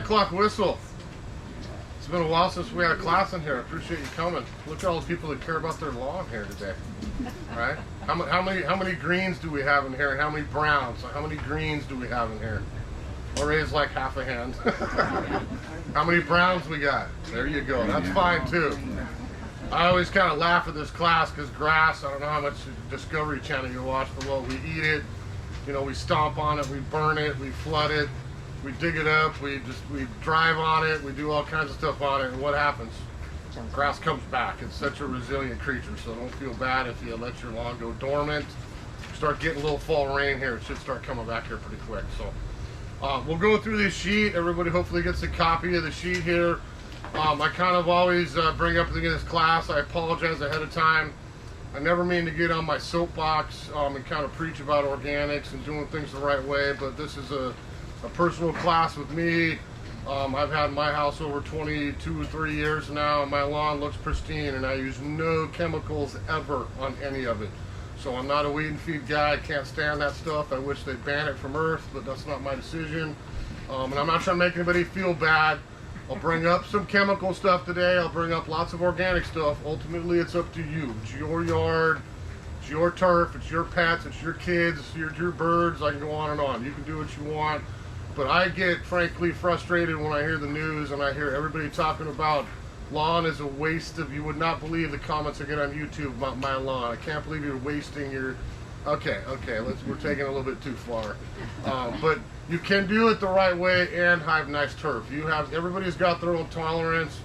o'clock whistle. It's been a while since we had a class in here. I appreciate you coming. Look at all the people that care about their lawn here today. Right? How many greens do we have in here, and how many browns? How many greens do we have in here? Or raise like half a hand. How many browns we got? There you go. That's fine too. I always kind of laugh at this class because grass, I don't know how much Discovery Channel you watch, but well, we eat it, you know, we stomp on it, we burn it, we flood it, we dig it up, we drive on it, we do all kinds of stuff on it, and what happens? Grass comes back. It's such a resilient creature, so don't feel bad if you let your lawn go dormant. Start getting a little fall rain here, it should start coming back here pretty quick. So we'll go through this sheet. Everybody hopefully gets a copy of the sheet here. I kind of always bring up at the beginning of this class, I apologize ahead of time. I never mean to get on my soapbox and kind of preach about organics and doing things the right way, but this is a personal class with me. I've had my house over 22 or 3 years now, and my lawn looks pristine, and I use no chemicals ever on any of it. So I'm not a weed and feed guy. I can't stand that stuff. I wish they'd ban it from Earth, but that's not my decision. And I'm not trying to make anybody feel bad. I'll bring up some chemical stuff today. I'll bring up lots of organic stuff. Ultimately, it's up to you. It's your yard. It's your turf. It's your pets. It's your kids. It's your birds. I can go on and on. You can do what you want. But I get, frankly, frustrated when I hear the news and I hear everybody talking about lawn is a waste of, you would not believe the comments I get on YouTube about my lawn. I can't believe you're wasting your, okay, we're taking it a little bit too far. But you can do it the right way and have nice turf. Everybody's got their own tolerance.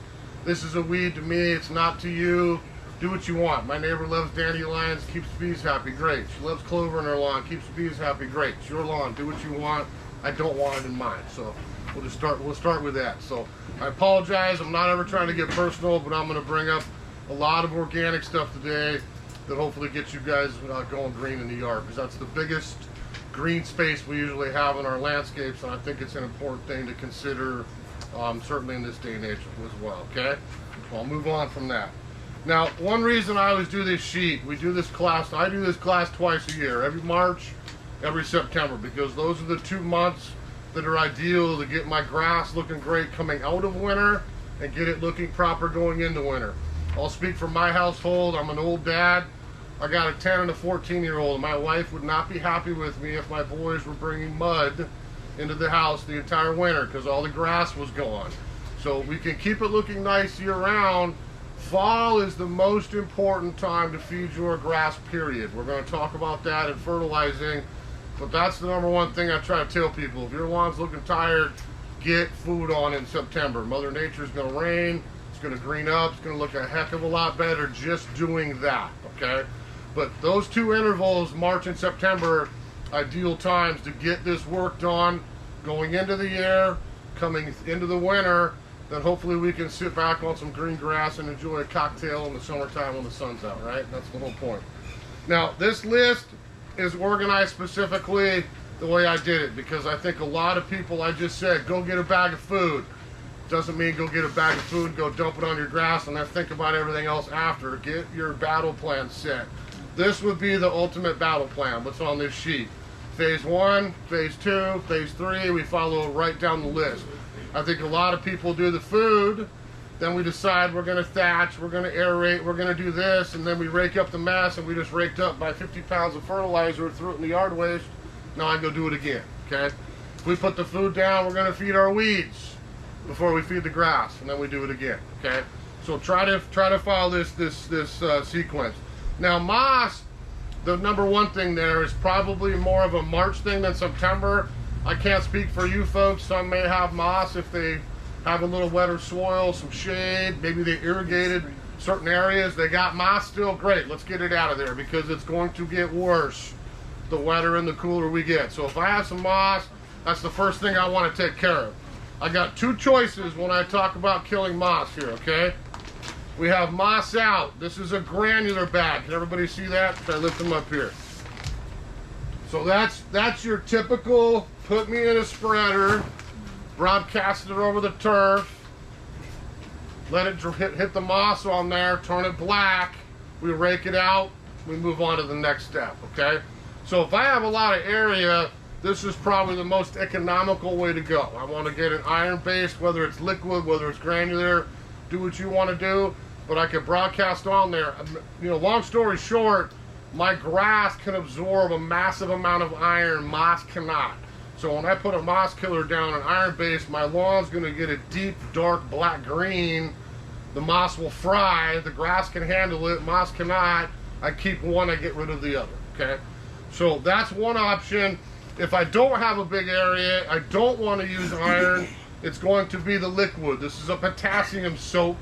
This is a weed to me, it's not to you. Do what you want. My neighbor loves dandelions, keeps bees happy, great. She loves clover in her lawn, keeps bees happy, great. It's your lawn, do what you want. I don't want it in mine, so we'll start with that. So I apologize, I'm not ever trying to get personal, but I'm going to bring up a lot of organic stuff today that hopefully gets you guys going green in the yard, because that's the biggest green space we usually have in our landscapes, and I think it's an important thing to consider, certainly in this day and age as well. Okay, so I'll move on from that. Now, one reason I always do this sheet, I do this class twice a year, every March, every September, because those are the 2 months that are ideal to get my grass looking great coming out of winter and get it looking proper going into winter. I'll speak for my household. I'm an old dad. I got a 10 and a 14-year-old. My wife would not be happy with me if my boys were bringing mud into the house the entire winter because all the grass was gone. So we can keep it looking nice year-round. Fall is the most important time to feed your grass, period. We're going to talk about that and fertilizing. But that's the number one thing I try to tell people. If your lawn's looking tired, get food on in September. Mother Nature's going to rain. It's going to green up. It's going to look a heck of a lot better just doing that, okay? But those 2 intervals, March and September, ideal times to get this work done going into the year, coming into the winter. Then hopefully we can sit back on some green grass and enjoy a cocktail in the summertime when the sun's out, right? That's the whole point. Now, this list is organized specifically the way I did it, because I think a lot of people, I just said, go get a bag of food. Doesn't mean go get a bag of food, go dump it on your grass, and then think about everything else after. Get your battle plan set. This would be the ultimate battle plan, what's on this sheet. Phase 1, Phase 2, Phase 3, we follow right down the list. I think a lot of people do the food, then we decide we're going to thatch, we're going to aerate, we're going to do this, and then we rake up the mess, and we just raked up by 50 pounds of fertilizer, threw it in the yard waste. Now I go do it again, okay? If we put the food down, we're going to feed our weeds before we feed the grass, and then we do it again, okay? So try to follow this sequence. Now moss, the number one thing there is probably more of a March thing than September. I can't speak for you folks. Some may have moss if they have a little wetter soil, some shade, maybe they irrigated certain areas. They got moss still, great. Let's get it out of there because it's going to get worse the wetter and the cooler we get. So if I have some moss, that's the first thing I want to take care of. I got 2 choices when I talk about killing moss here, okay? We have moss out. This is a granular bag. Can everybody see that? If I lift them up here. So that's your typical, put me in a spreader, broadcast it over the turf, let it hit the moss on there, turn it black, we rake it out, we move on to the next step, okay? So if I have a lot of area this is probably the most economical way to go. I want to get an iron based, whether it's liquid, whether it's granular, do what you want to do, but I can broadcast on there. You know, long story short, my grass can absorb a massive amount of iron, moss cannot. So when I put a moss killer down an iron base, my lawn's going to get a deep, dark, black green. The moss will fry, the grass can handle it, moss cannot. I keep one, I get rid of the other, okay? So that's one option. If I don't have a big area, I don't want to use iron, it's going to be the liquid. This is a potassium soap.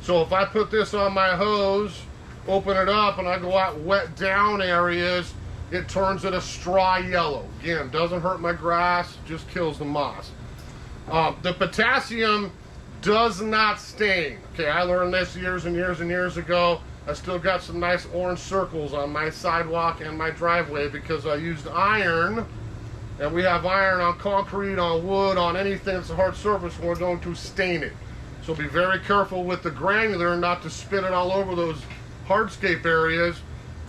So if I put this on my hose, open it up, and I go out wet down areas, it turns it a straw yellow. Again, doesn't hurt my grass, just kills the moss. The potassium does not stain. Okay, I learned this years and years and years ago. I still got some nice orange circles on my sidewalk and my driveway because I used iron, and we have iron on concrete, on wood, on anything that's a hard surface, and we're going to stain it. So be very careful with the granular not to spit it all over those hardscape areas,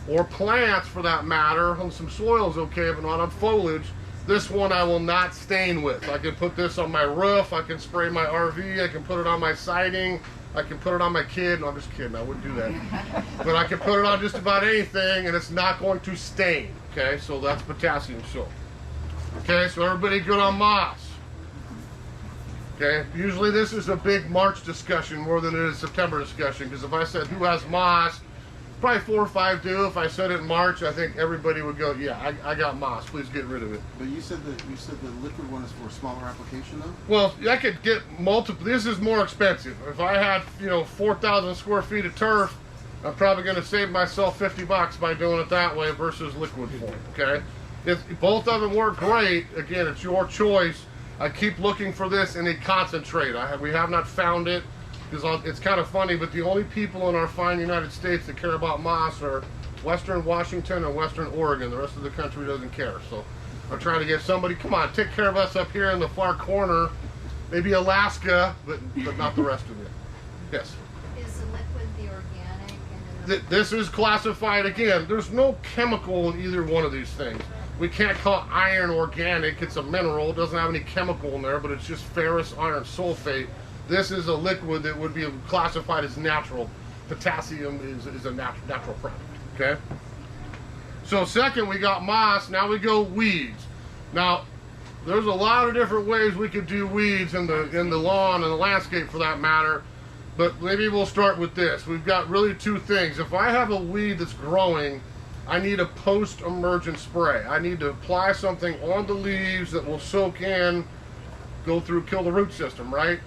or plants for that matter. On some soil is okay, but not on foliage. This one I will not stain with. I can put this on my roof, I can spray my RV, I can put it on my siding, I can put it on my kid. No, I'm just kidding, I wouldn't do that. But I can put it on just about anything and it's not going to stain. Okay, so that's potassium soap. Okay, so everybody good on moss. Okay, usually this is a big March discussion more than it is a September discussion, because if I said who has moss, probably 4 or 5 do. If I said it in March, I think everybody would go, yeah, I got moss, please get rid of it. But you said the liquid one is for a smaller application though? Well, I could get multiple. This is more expensive. If I had, 4,000 square feet of turf, I'm probably going to save myself $50 by doing it that way versus liquid form. Okay, if both of them work great, again, it's your choice. I keep looking for this in a concentrate. We have not found it, because it's kind of funny, but the only people in our fine United States that care about moss are Western Washington and Western Oregon. The rest of the country doesn't care. So I'm trying to get somebody, come on, take care of us up here in the far corner, maybe Alaska, but not the rest of it. Yes? Is the liquid the organic? And This is classified, again, there's no chemical in either one of these things. We can't call iron organic. It's a mineral. It doesn't have any chemical in there, but it's just ferrous iron sulfate. This is a liquid that would be classified as natural. Potassium is a natural product, okay? So second, we got moss. Now we go weeds. Now, there's a lot of different ways we could do weeds in the lawn and the landscape for that matter, but maybe we'll start with this. We've got really 2 things. If I have a weed that's growing, I need a post-emergent spray. I need to apply something on the leaves that will soak in, go through, kill the root system, right?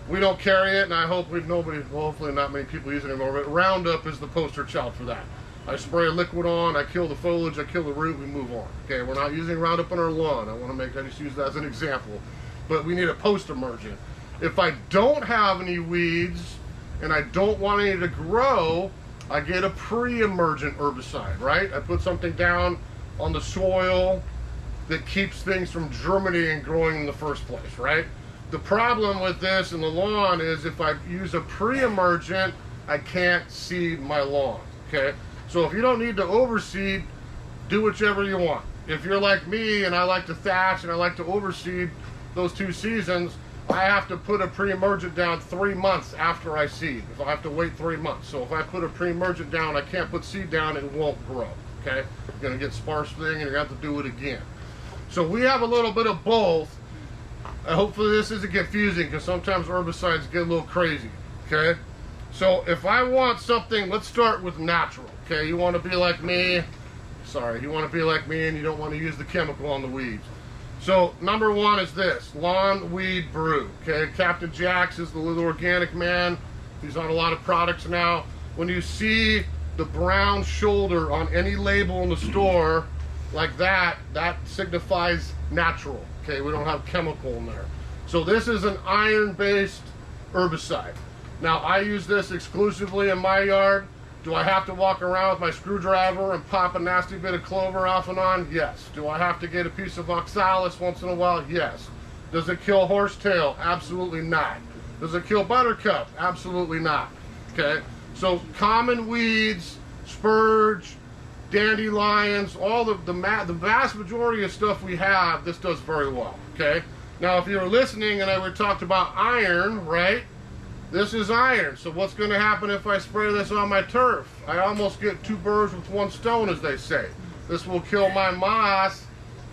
We don't carry it, and I hope hopefully not many people use it anymore, but Roundup is the poster child for that. I spray a liquid on, I kill the foliage, I kill the root, we move on. Okay, we're not using Roundup on our lawn. I just use that as an example. But we need a post-emergent. If I don't have any weeds, and I don't want any to grow, I get a pre-emergent herbicide, right? I put something down on the soil that keeps things from germinating and growing in the first place, right? The problem with this in the lawn is if I use a pre-emergent, I can't seed my lawn, okay? So if you don't need to overseed, do whichever you want. If you're like me and I like to thatch and I like to overseed those 2 seasons, I have to put a pre-emergent down 3 months after I seed. If I have to wait 3 months. So if I put a pre-emergent down, I can't put seed down, it won't grow, okay? You're gonna get sparse thing and you're gonna have to do it again. So we have a little bit of both. Hopefully this isn't confusing, because sometimes herbicides get a little crazy, okay? So if I want something, let's start with natural, okay? You want to be like me, you want to be like me and you don't want to use the chemical on the weeds. So number 1 is this, Lawn Weed Brew, okay? Captain Jack's is the little organic man. He's on a lot of products now. When you see the brown shoulder on any label in the store like that, that signifies natural. Okay, we don't have chemical in there. So this is an iron-based herbicide. Now, I use this exclusively in my yard. Do I have to walk around with my screwdriver and pop a nasty bit of clover off and on? Yes. Do I have to get a piece of oxalis once in a while? Yes. Does it kill horsetail? Absolutely not. Does it kill buttercup? Absolutely not. Okay, so common weeds, spurge, dandelions, all the vast majority of stuff we have, this does very well, okay? Now, if you were listening and I would talked about iron, right? This is iron. So what's going to happen if I spray this on my turf? I almost get 2 birds with 1 stone, as they say. This will kill my moss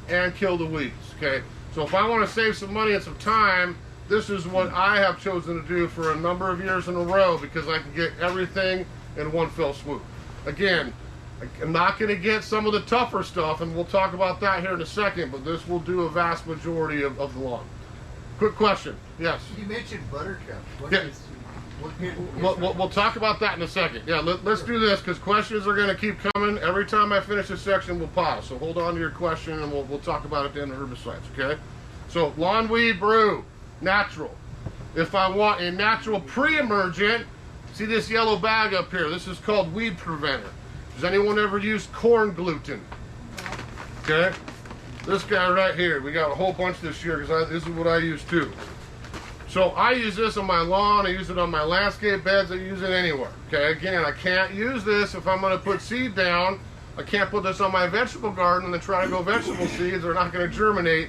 and kill the weeds, okay? So if I want to save some money and some time, this is what I have chosen to do for a number of years in a row, because I can get everything in one fell swoop. Again, I'm not going to get some of the tougher stuff, and we'll talk about that here in a second, but this will do a vast majority of the lawn. Quick question. Yes? You mentioned buttercup. Yeah. We'll talk about that in a second. Yeah, let's do this, because questions are going to keep coming. Every time I finish this section, we'll pause. So hold on to your question, and we'll talk about it at the end of herbicides, okay? So, lawn weed brew, natural. If I want a natural pre-emergent, see this yellow bag up here? This is called Weed Preventer. Does anyone ever use corn gluten? Okay? This guy right here, we got a whole bunch this year, because this is what I use too. So I use this on my lawn, I use it on my landscape beds, I use it anywhere. Okay, again, I can't use this if I'm going to put seed down. I can't put this on my vegetable garden and then try to grow vegetable seeds. They're not going to germinate.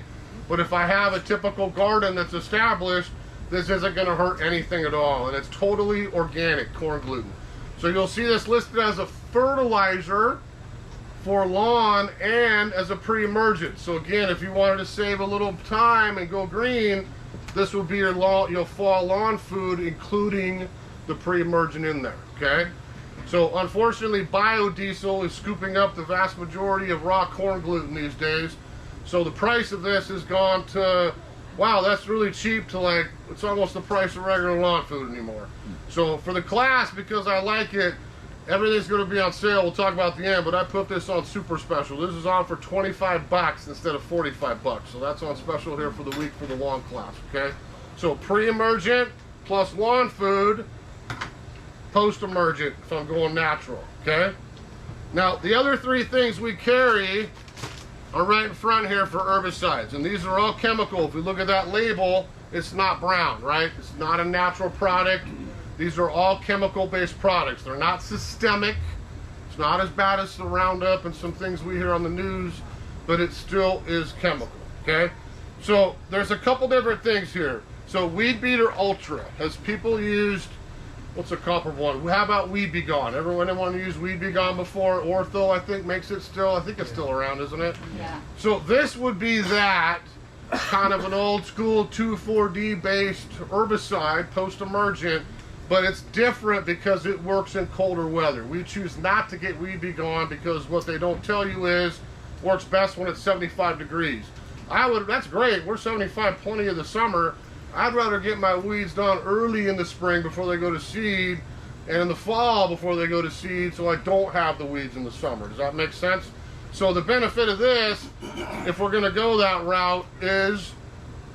But if I have a typical garden that's established, this isn't going to hurt anything at all. And it's totally organic, corn gluten. So you'll see this listed as a fertilizer for lawn and as a pre-emergent. So again, if you wanted to save a little time and go green, this will be your fall lawn food, including the pre-emergent in there, okay? So unfortunately, biodiesel is scooping up the vast majority of raw corn gluten these days. So the price of this has gone to, wow, that's really cheap, to like, it's almost the price of regular lawn food anymore. So for the class, because I like it, everything's going to be on sale. We'll talk about the end, but I put this on super special. This is on for 25 bucks instead of 45 bucks. So that's on special here for the week for the lawn class, okay? So pre-emergent plus lawn food, post-emergent if I'm going natural, okay? Now, the other 3 things we carry are right in front here for herbicides, and these are all chemical. If we look at that label, it's not brown, right? It's not a natural product. These are all chemical-based products. They're not systemic. It's not as bad as the Roundup and some things we hear on the news, but it still is chemical, okay? So there's a couple different things here. So Weed Beater Ultra, has people used, what's a comparable one? How about Weed Be Gone? Anyone used Weed Be Gone before? Ortho, I think, makes it still. I think it's still around, isn't it? Yeah. So this would be that, kind of an old school 2,4-D based herbicide, post-emergent, but it's different because it works in colder weather. We choose not to get Weed Be Gone because what they don't tell you is works best when it's 75 degrees. That's great, we're 75 plenty of the summer. I'd rather get my weeds done early in the spring before they go to seed, and in the fall before they go to seed, so I don't have the weeds in the summer. Does that make sense? So the benefit of this, if we're gonna go that route, is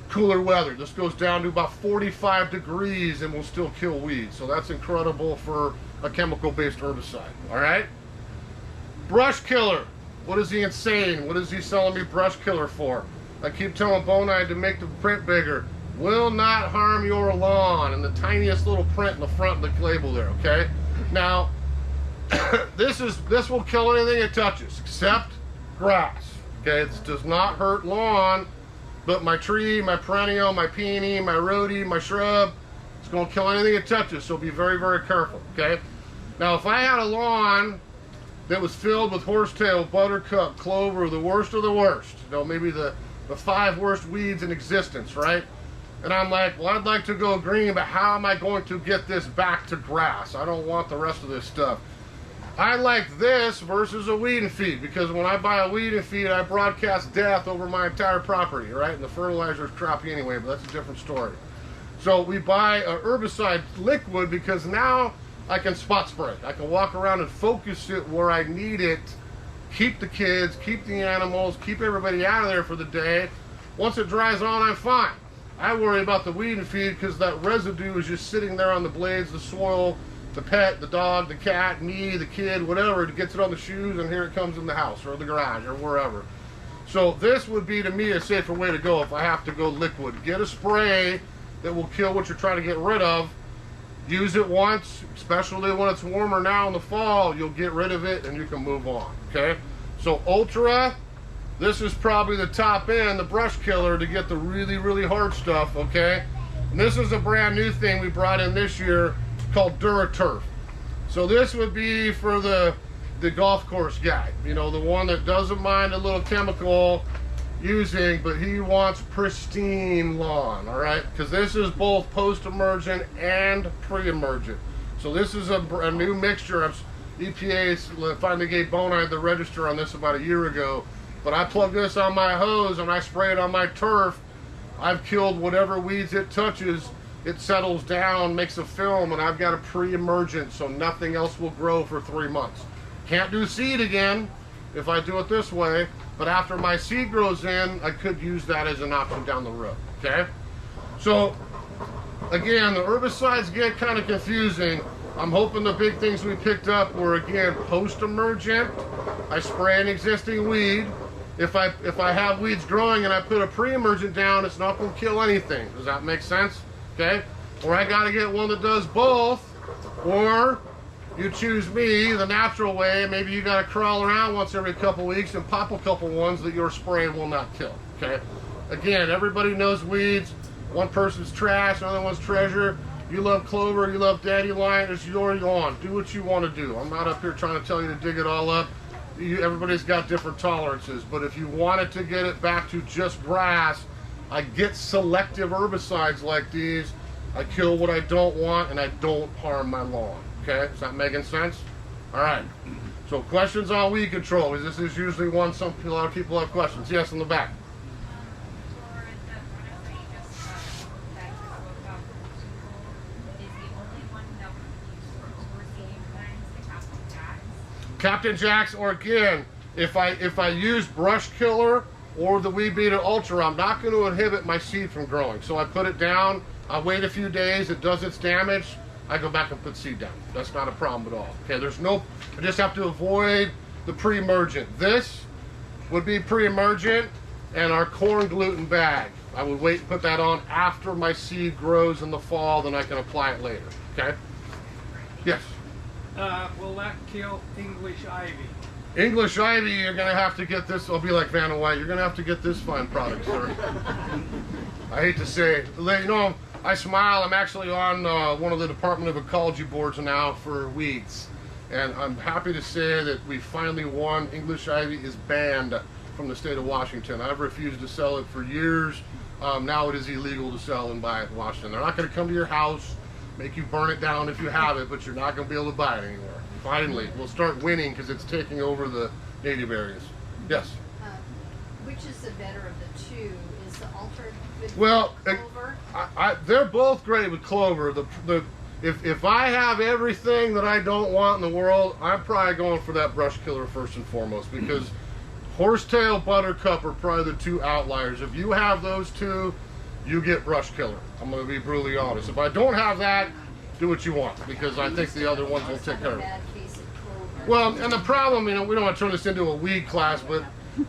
cooler weather. This goes down to about 45 degrees and will still kill weeds. So that's incredible for a chemical-based herbicide, all right? Brush killer. What is he insane? What is he selling me brush killer for? I keep telling Bonide to make the print bigger. Will not harm your lawn, and the tiniest little print in the front of the label there, okay? Now, this will kill anything it touches, except grass, okay? It does not hurt lawn, but my tree, my perennial, my peony, my rhodie, my shrub, it's gonna kill anything it touches, so be very, very careful, okay? Now, if I had a lawn that was filled with horsetail, buttercup, clover, the worst of the worst, you know, maybe the 5 worst weeds in existence, right? And I'm like, well, I'd like to go green, but how am I going to get this back to grass? I don't want the rest of this stuff. I like this versus a weed and feed, because when I buy a weed and feed, I broadcast death over my entire property, right? And the fertilizer is crappy anyway, but that's a different story. So we buy a herbicide liquid because now I can spot spray. I can walk around and focus it where I need it, keep the kids, keep the animals, keep everybody out of there for the day. Once it dries on, I'm fine. I worry about the weed and feed because that residue is just sitting there on the blades, the soil, the pet, the dog, the cat, me, the kid, whatever. It gets it on the shoes, and here it comes in the house or the garage or wherever. So this would be, to me, a safer way to go if I have to go liquid. Get a spray that will kill what you're trying to get rid of, Use it once, especially when it's warmer now in the fall. You'll get rid of it and you can move on. Okay, so Ultra, this is probably the top end, the brush killer, to get the really, really hard stuff. Okay, and this is a brand new thing we brought in this year called DuraTurf. So this would be for the golf course guy, you know, the one that doesn't mind a little chemical using, but he wants pristine lawn. All right, because this is both post-emergent and pre-emergent. So this is a new mixture. EPA finally gave Bonide the register on this about a year ago, but I plug this on my hose and I spray it on my turf. I've killed whatever weeds it touches. It settles down, makes a film, and I've got a pre-emergent, so nothing else will grow for 3 months. Can't do seed again if I do it this way, but after my seed grows in, I could use that as an option down the road. Okay, so again, the herbicides get kind of confusing. I'm hoping the big things we picked up were, again, post-emergent. I spray an existing weed. If I have weeds growing and I put a pre-emergent down, it's not going to kill anything. Does that make sense? Okay, or I got to get one that does both, or you choose me, the natural way. Maybe you got to crawl around once every couple weeks and pop a couple ones that your spray will not kill. Okay, again, everybody knows weeds. One person's trash, another one's treasure. You love clover, you love dandelion, it's your lawn. Do what you want to do. I'm not up here trying to tell you to dig it all up. Everybody's got different tolerances, but if you wanted to get it back to just grass, I get selective herbicides like these. I kill what I don't want and I don't harm my lawn. Okay, is that making sense? All right, so questions on weed control. This is usually one a lot of people have questions. Yes, in the back. For the product that you just that you spoke about, is the only one that we use for seeding plants the Captain Jacks? Captain Jack's, or again, if I use brush killer or the Weed Beater Ultra, I'm not going to inhibit my seed from growing. So I put it down, I wait a few days, it does its damage, I go back and put seed down. That's not a problem at all. Okay, I just have to avoid the pre-emergent. This would be pre-emergent, and our corn gluten bag. I would wait and put that on after my seed grows in the fall, then I can apply it later. Okay? Yes? Will that kill English ivy? English ivy, you're going to have to get this. I'll be like Vanna White. You're going to have to get this fine product, sir. I hate to say. You know, I smile. I'm actually on one of the Department of Ecology boards now for weeds. And I'm happy to say that we finally won. English ivy is banned from the state of Washington. I've refused to sell it for years. Now it is illegal to sell and buy it in Washington. They're not going to come to your house, make you burn it down if you have it, but you're not going to be able to buy it anymore. Finally, we'll start winning because it's taking over the native areas. Yes? Which is the better of the two? Is the Ultra good Well, with clover? they're both great with clover. If I have everything that I don't want in the world, I'm probably going for that brush killer first and foremost, because horsetail, buttercup are probably the two outliers. If you have those two, you get brush killer. I'm going to be brutally honest. If I don't have that, do what you want, because I think the other ones will take care of it. Bad case of clover. Well, and the problem, you know, we don't want to turn this into a weed class, but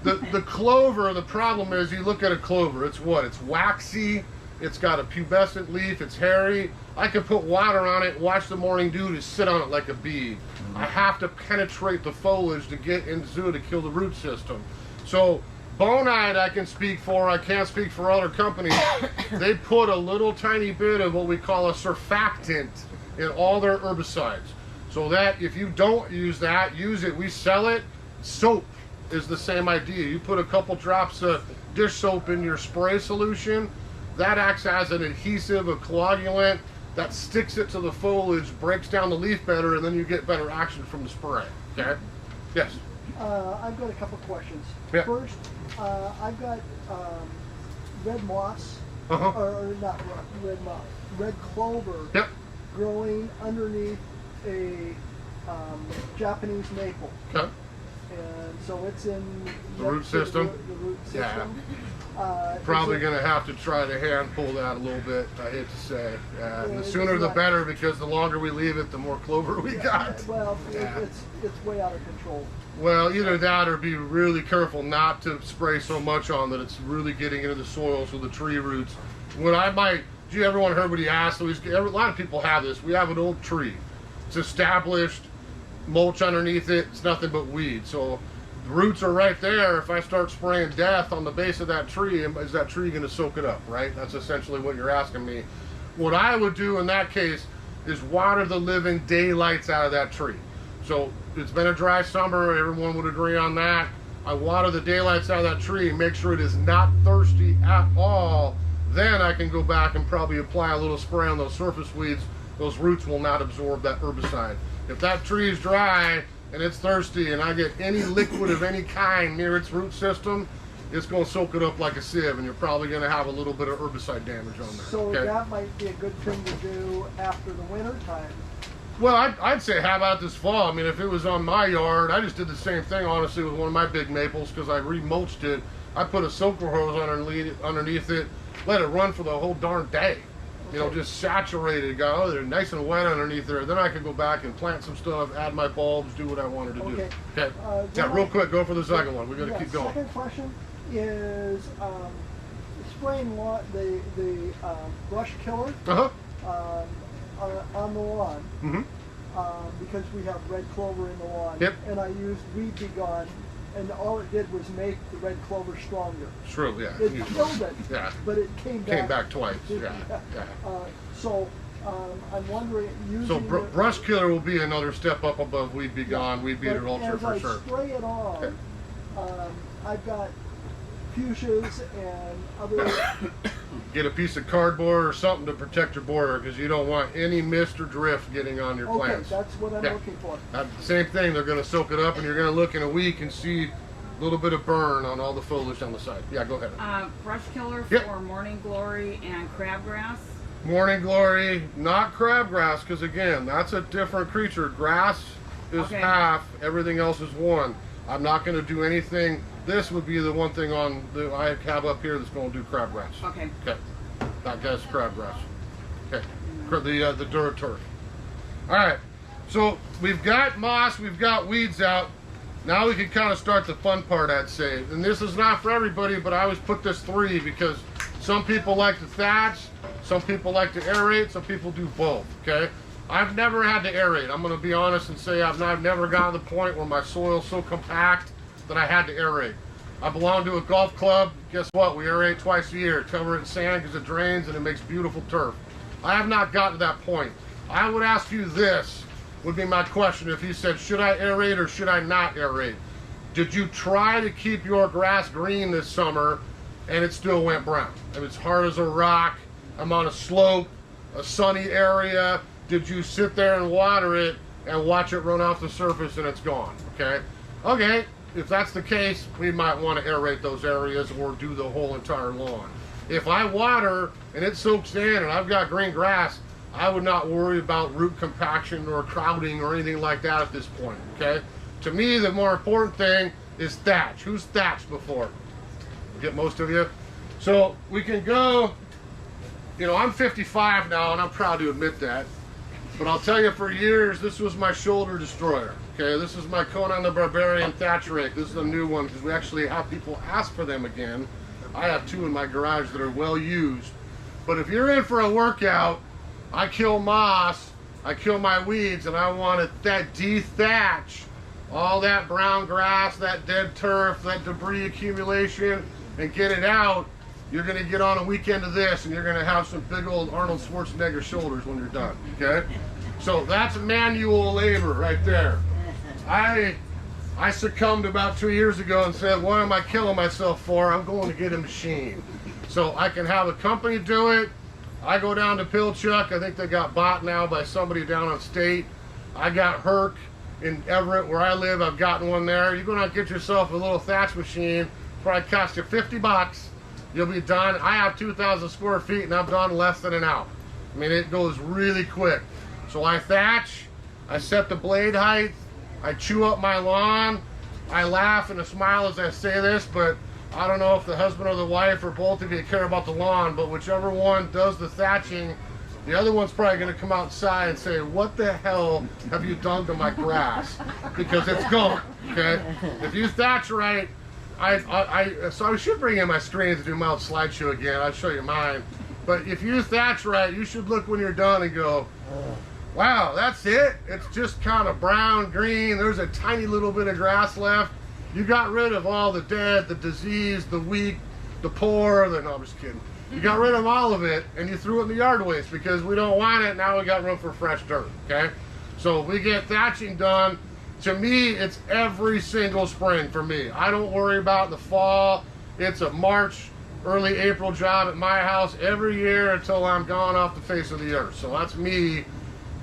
the clover, the problem is, you look at a clover, it's what? It's waxy, it's got a pubescent leaf, it's hairy. I could put water on it, watch the morning dew to sit on it like a bead. I have to penetrate the foliage to get into to kill the root system. So Bonide I can speak for, I can't speak for other companies. They put a little tiny bit of what we call a surfactant in all their herbicides. So that if you don't use that, use it. We sell it. Soap is the same idea. You put a couple drops of dish soap in your spray solution, that acts as an adhesive, a coagulant, that sticks it to the foliage, breaks down the leaf better, and then you get better action from the spray. Okay? Yes? I've got a couple questions. Yeah. First, I've got red moss, Uh-huh. or not red moss, red clover Yep. growing underneath a Japanese maple. Okay. And so it's in The root next to system? The root Yeah. system. Probably is it- going to have to try to hand pull that a little bit, I hate to say. And the it's sooner the not- better, because the longer we leave it, the more clover we got. Well, Yeah. it's way out of control. Well, either that or be really careful not to spray so much on that it's really getting into the soil, so the tree roots. What I might gee, everyone heard what he asked. So a lot of people have this. We have an old tree. It's established, mulch underneath it. It's nothing but weeds. So the roots are right there. If I start spraying death on the base of that tree, is that tree going to soak it up, right? That's essentially what you're asking me. What I would do in that case is water the living daylights out of that tree. So it's been a dry summer. Everyone would agree on that. I water the daylights out of that tree, make sure it is not thirsty at all. Then I can go back and probably apply a little spray on those surface weeds. Those roots will not absorb that herbicide. If that tree is dry and it's thirsty and I get any liquid of any kind near its root system, it's going to soak it up like a sieve, and you're probably going to have a little bit of herbicide damage on there. So okay? that might be a good thing to do after the winter time. Well, I'd say how about this fall? I mean, if it was on my yard, I just did the same thing, honestly, with one of my big maples because I remulched it. I put a soaker hose underneath it, let it run for the whole darn day. You know, just saturate it, go, they're nice and wet underneath there. Then I could go back and plant some stuff, add my bulbs, do what I wanted to Okay. do. Okay. Then Real quick, go for the second one. We got to yeah, keep going. Second question is spraying the brush killer Uh-huh. on the lawn. Mm-hmm. Because we have red clover in the lawn. Yep. And I used Weed Be Gone, and all it did was make the red clover stronger. True, yeah. It usually. killed it, Yeah. but it came back. Came back twice. Yeah. Yeah. So I'm wondering, using So brush killer will be another step up above Weed Be Gone, Weed Beater but Ultra as for I sure. spray it on, I've got fuchsias and other. Get a piece of cardboard or something to protect your border because you don't want any mist or drift getting on your Okay, plants. that's what I'm Yeah. looking for. Same thing, they're going to soak it up and you're going to look in a week and see a little bit of burn on all the foliage on the side. Yeah, go ahead. Brush killer Yep. for morning glory and crabgrass. Morning glory, not crabgrass, because again, that's a different creature. Grass is Okay. half, everything else is one. I'm not going to do anything. This would be the one thing on the I have up here that's going to do crabgrass. Okay. Okay, that guy's crabgrass. Okay, the DuraTurf. All right, so we've got moss, we've got weeds out. Now we can kind of start the fun part, I'd say. And this is not for everybody, but I always put this 3 because some people like to thatch, some people like to aerate, some people do both, okay? I've never had to aerate. I'm going to be honest and say I've never gotten to the point where my soil's so compact that I had to aerate. I belong to a golf club. Guess what? We aerate twice a year. Cover it in sand because it drains and it makes beautiful turf. I have not gotten to that point. I would ask you this, would be my question. If you said, should I aerate or should I not aerate? Did you try to keep your grass green this summer and it still went brown? If it's hard as a rock, I'm on a slope, a sunny area. Did you sit there and water it and watch it run off the surface and it's gone? Okay. Okay. If that's the case, we might want to aerate those areas or do the whole entire lawn. If I water and it soaks in and I've got green grass, I would not worry about root compaction or crowding or anything like that at this point, okay? To me, the more important thing is thatch. Who's thatched before? We'll get most of you. So we can go, you know, I'm 55 now and I'm proud to admit that. But I'll tell you, for years, this was my shoulder destroyer. Okay, this is my Conan the Barbarian thatch rake. This is a new one because we actually have people ask for them again. I have 2 in my garage that are well used. But if you're in for a workout, I kill moss, I kill my weeds, and I want to de-thatch all that brown grass, that dead turf, that debris accumulation, and get it out. You're going to get on a weekend of this, and you're going to have some big old Arnold Schwarzenegger shoulders when you're done, okay? So that's manual labor right there. I succumbed about 2 years ago and said, what am I killing myself for? I'm going to get a machine. So I can have a company do it. I go down to Pilchuck. I think they got bought now by somebody down on State. I got Herc in Everett where I live. I've gotten one there. You're going to get yourself a little thatch machine. Probably cost you $50. You'll be done. I have 2,000 square feet and I'm done less than an hour. I mean, it goes really quick. So I thatch, I set the blade height, I chew up my lawn. I laugh and smile as I say this, but I don't know if the husband or the wife or both of you care about the lawn, but whichever one does the thatching, the other one's probably going to come outside and say, what the hell have you done to my grass? Because it's gone, okay? If you thatch right, so I should bring in my screens and do my old slideshow again. I'll show you mine. But if you thatch right, you should look when you're done and go, wow, that's it? It's just kind of brown, green. There's a tiny little bit of grass left. You got rid of all the dead, the disease, the weak, the poor. No, I'm just kidding. You got rid of all of it, and you threw it in the yard waste because we don't want it. Now we got room for fresh dirt, okay? So we get thatching done. To me, it's every single spring for me. I don't worry about the fall. It's a March, early April job at my house every year until I'm gone off the face of the earth. So that's me.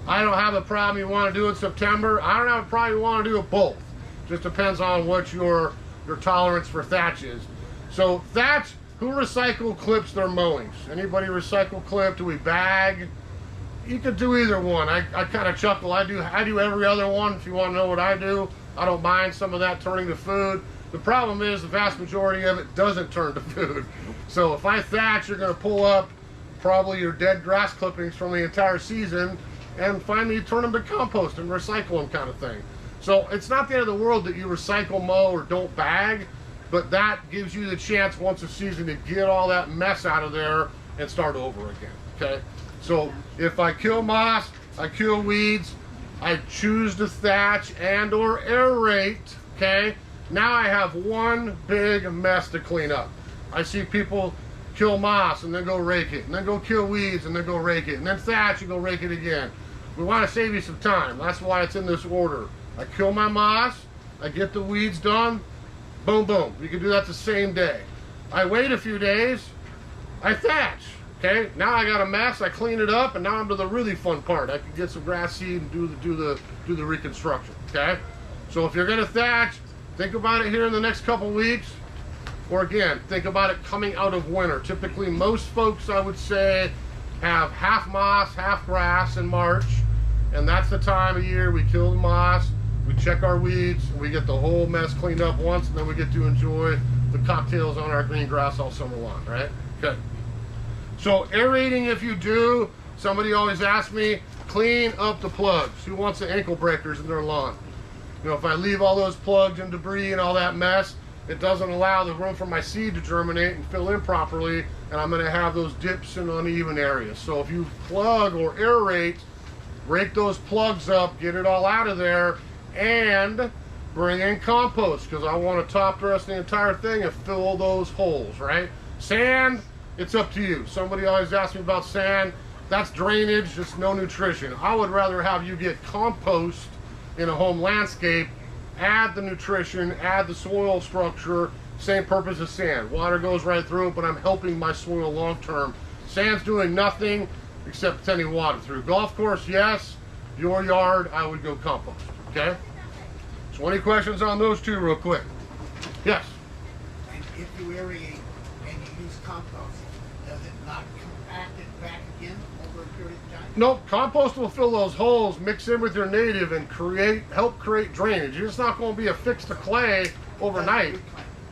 I don't have a problem you want to do it September. I don't have a problem you want to do it both. Just depends on what your tolerance for thatch is. So thatch, who recycle clips their mowings? Anybody recycle clip? Do we bag? You could do either one. I kind of chuckle. I do every other one. If you want to know what I do, I don't mind some of that turning to food. The problem is the vast majority of it doesn't turn to food. So if I thatch, you're going to pull up probably your dead grass clippings from the entire season and finally turn them to compost and recycle them, kind of thing. So it's not the end of the world that you recycle, mow, or don't bag, but that gives you the chance once a season to get all that mess out of there and start over again, okay? So if I kill moss, I kill weeds, I choose to thatch and or aerate, okay? Now I have one big mess to clean up. I see people kill moss and then go rake it, and then go kill weeds and then go rake it, and then thatch and go rake it again. We want to save you some time. That's why it's in this order. I kill my moss, I get the weeds done, boom, boom. You can do that the same day. I wait a few days, I thatch. Okay, now I got a mess, I clean it up, and now I'm to the really fun part. I can get some grass seed and do the reconstruction, okay? So if you're gonna thatch, think about it here in the next couple weeks, or again, think about it coming out of winter. Typically, most folks, I would say, have half moss, half grass in March, and that's the time of year we kill the moss, we check our weeds, and we get the whole mess cleaned up once, and then we get to enjoy the cocktails on our green grass all summer long, right? Okay. So aerating, if you do, somebody always asks me, clean up the plugs. Who wants the ankle breakers in their lawn? You know, if I leave all those plugs and debris and all that mess, it doesn't allow the room for my seed to germinate and fill in properly, and I'm gonna have those dips in uneven areas. So if you plug or aerate, rake those plugs up, get it all out of there, and bring in compost, because I want to top dress the entire thing and fill those holes, right? Sand, it's up to you. Somebody always asks me about sand. That's drainage, just no nutrition. I would rather have you get compost in a home landscape, add the nutrition, add the soil structure, same purpose as sand. Water goes right through it, but I'm helping my soil long term. Sand's doing nothing except sending water through. Golf course, yes. Your yard, I would go compost, okay? So any questions on those two real quick? Yes? And if you aerate and you use compost, does it not compact it back again over a period of time? Nope, compost will fill those holes, mix in with your native, and help create drainage. It's not going to be a fix to clay overnight.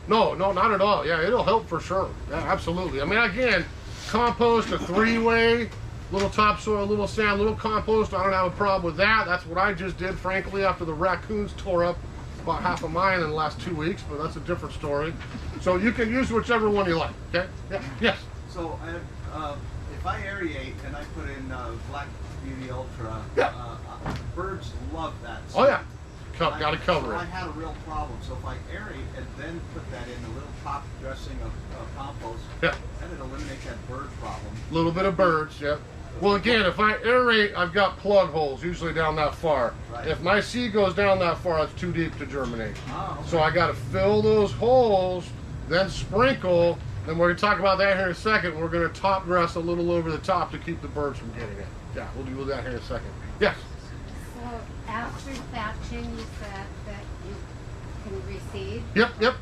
No, not at all. Yeah, it'll help for sure. Yeah, absolutely. I mean, again, compost, a three-way, little topsoil, little sand, little compost. I don't have a problem with that. That's what I just did, frankly, after the raccoons tore up about half of mine in the last 2 weeks, but that's a different story. So you can use whichever one you like, okay? Yeah. Yes? So if I aerate and I put in Black Beauty Ultra, Yeah. Birds love that. Oh, yeah. Got to cover so it. I had a real problem. So if I aerate and then put that in a little top dressing of compost, Yeah. then it eliminates that bird problem. A little bit of birds, yeah. Well, again, if I aerate, I've got plug holes, usually down that far. Right. If my seed goes down that far, it's too deep to germinate. Oh, okay. So I got to fill those holes, then sprinkle, and we're going to talk about that here in a second. We're going to top dress a little over the top to keep the birds from getting it. Yeah, we'll do that here in a second. Yes? So after thatching, you said that you can reseed? Yep. Okay.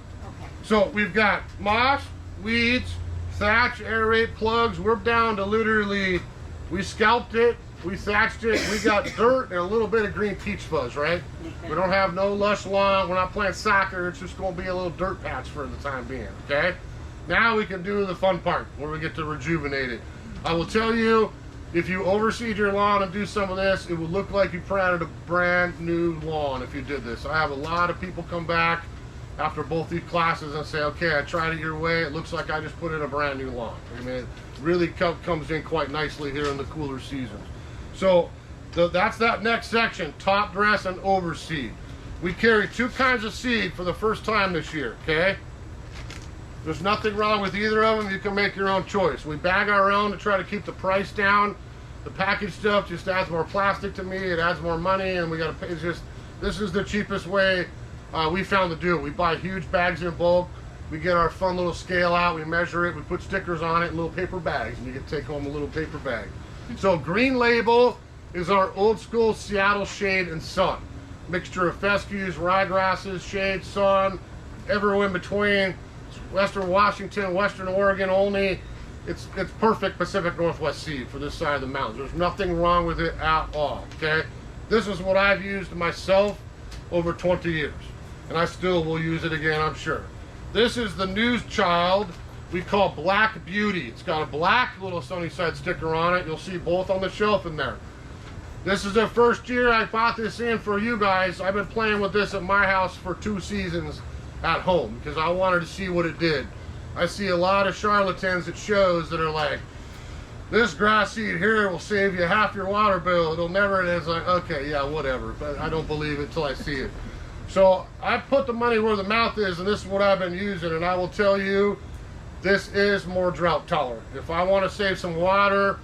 So we've got moss, weeds, thatch, aerate, plugs. We're down to literally, we scalped it, we thatched it, we got dirt and a little bit of green peach fuzz, right? We don't have no lush lawn, we're not playing soccer, it's just gonna be a little dirt patch for the time being, okay? Now we can do the fun part where we get to rejuvenate it. I will tell you, if you overseed your lawn and do some of this, it will look like you planted a brand new lawn if you did this. I have a lot of people come back after both these classes and say, okay, I tried it your way. It looks like I just put in a brand new lawn. I mean, it really comes in quite nicely here in the cooler seasons. So that's that next section, top dress and overseed. We carry 2 kinds of seed for the first time this year, okay? There's nothing wrong with either of them. You can make your own choice. We bag our own to try to keep the price down. The packaged stuff just adds more plastic to me. It adds more money, and we got to pay. It's just, this is the cheapest way we found to do it. We buy huge bags in bulk. We get our fun little scale out. We measure it. We put stickers on it in little paper bags, and you can take home a little paper bag. So Green Label is our old school Seattle shade and sun. Mixture of fescues, ryegrasses, shade, sun, everywhere in between. Western Washington, Western Oregon only. It's perfect Pacific Northwest seed for this side of the mountains. There's nothing wrong with it at all, okay? This is what I've used myself over 20 years, and I still will use it again, I'm sure. This is the news child we call Black Beauty. It's got a black little Sunnyside sticker on it. You'll see both on the shelf in there. This is the first year I bought this in for you guys. I've been playing with this at my house for 2 seasons at home because I wanted to see what it did. I see a lot of charlatans at shows that are like, this grass seed here will save you half your water bill. It'll never, and it's like, okay, yeah, whatever. But I don't believe it till I see it. So I put the money where the mouth is, and this is what I've been using. And I will tell you, this is more drought tolerant. If I want to save some water,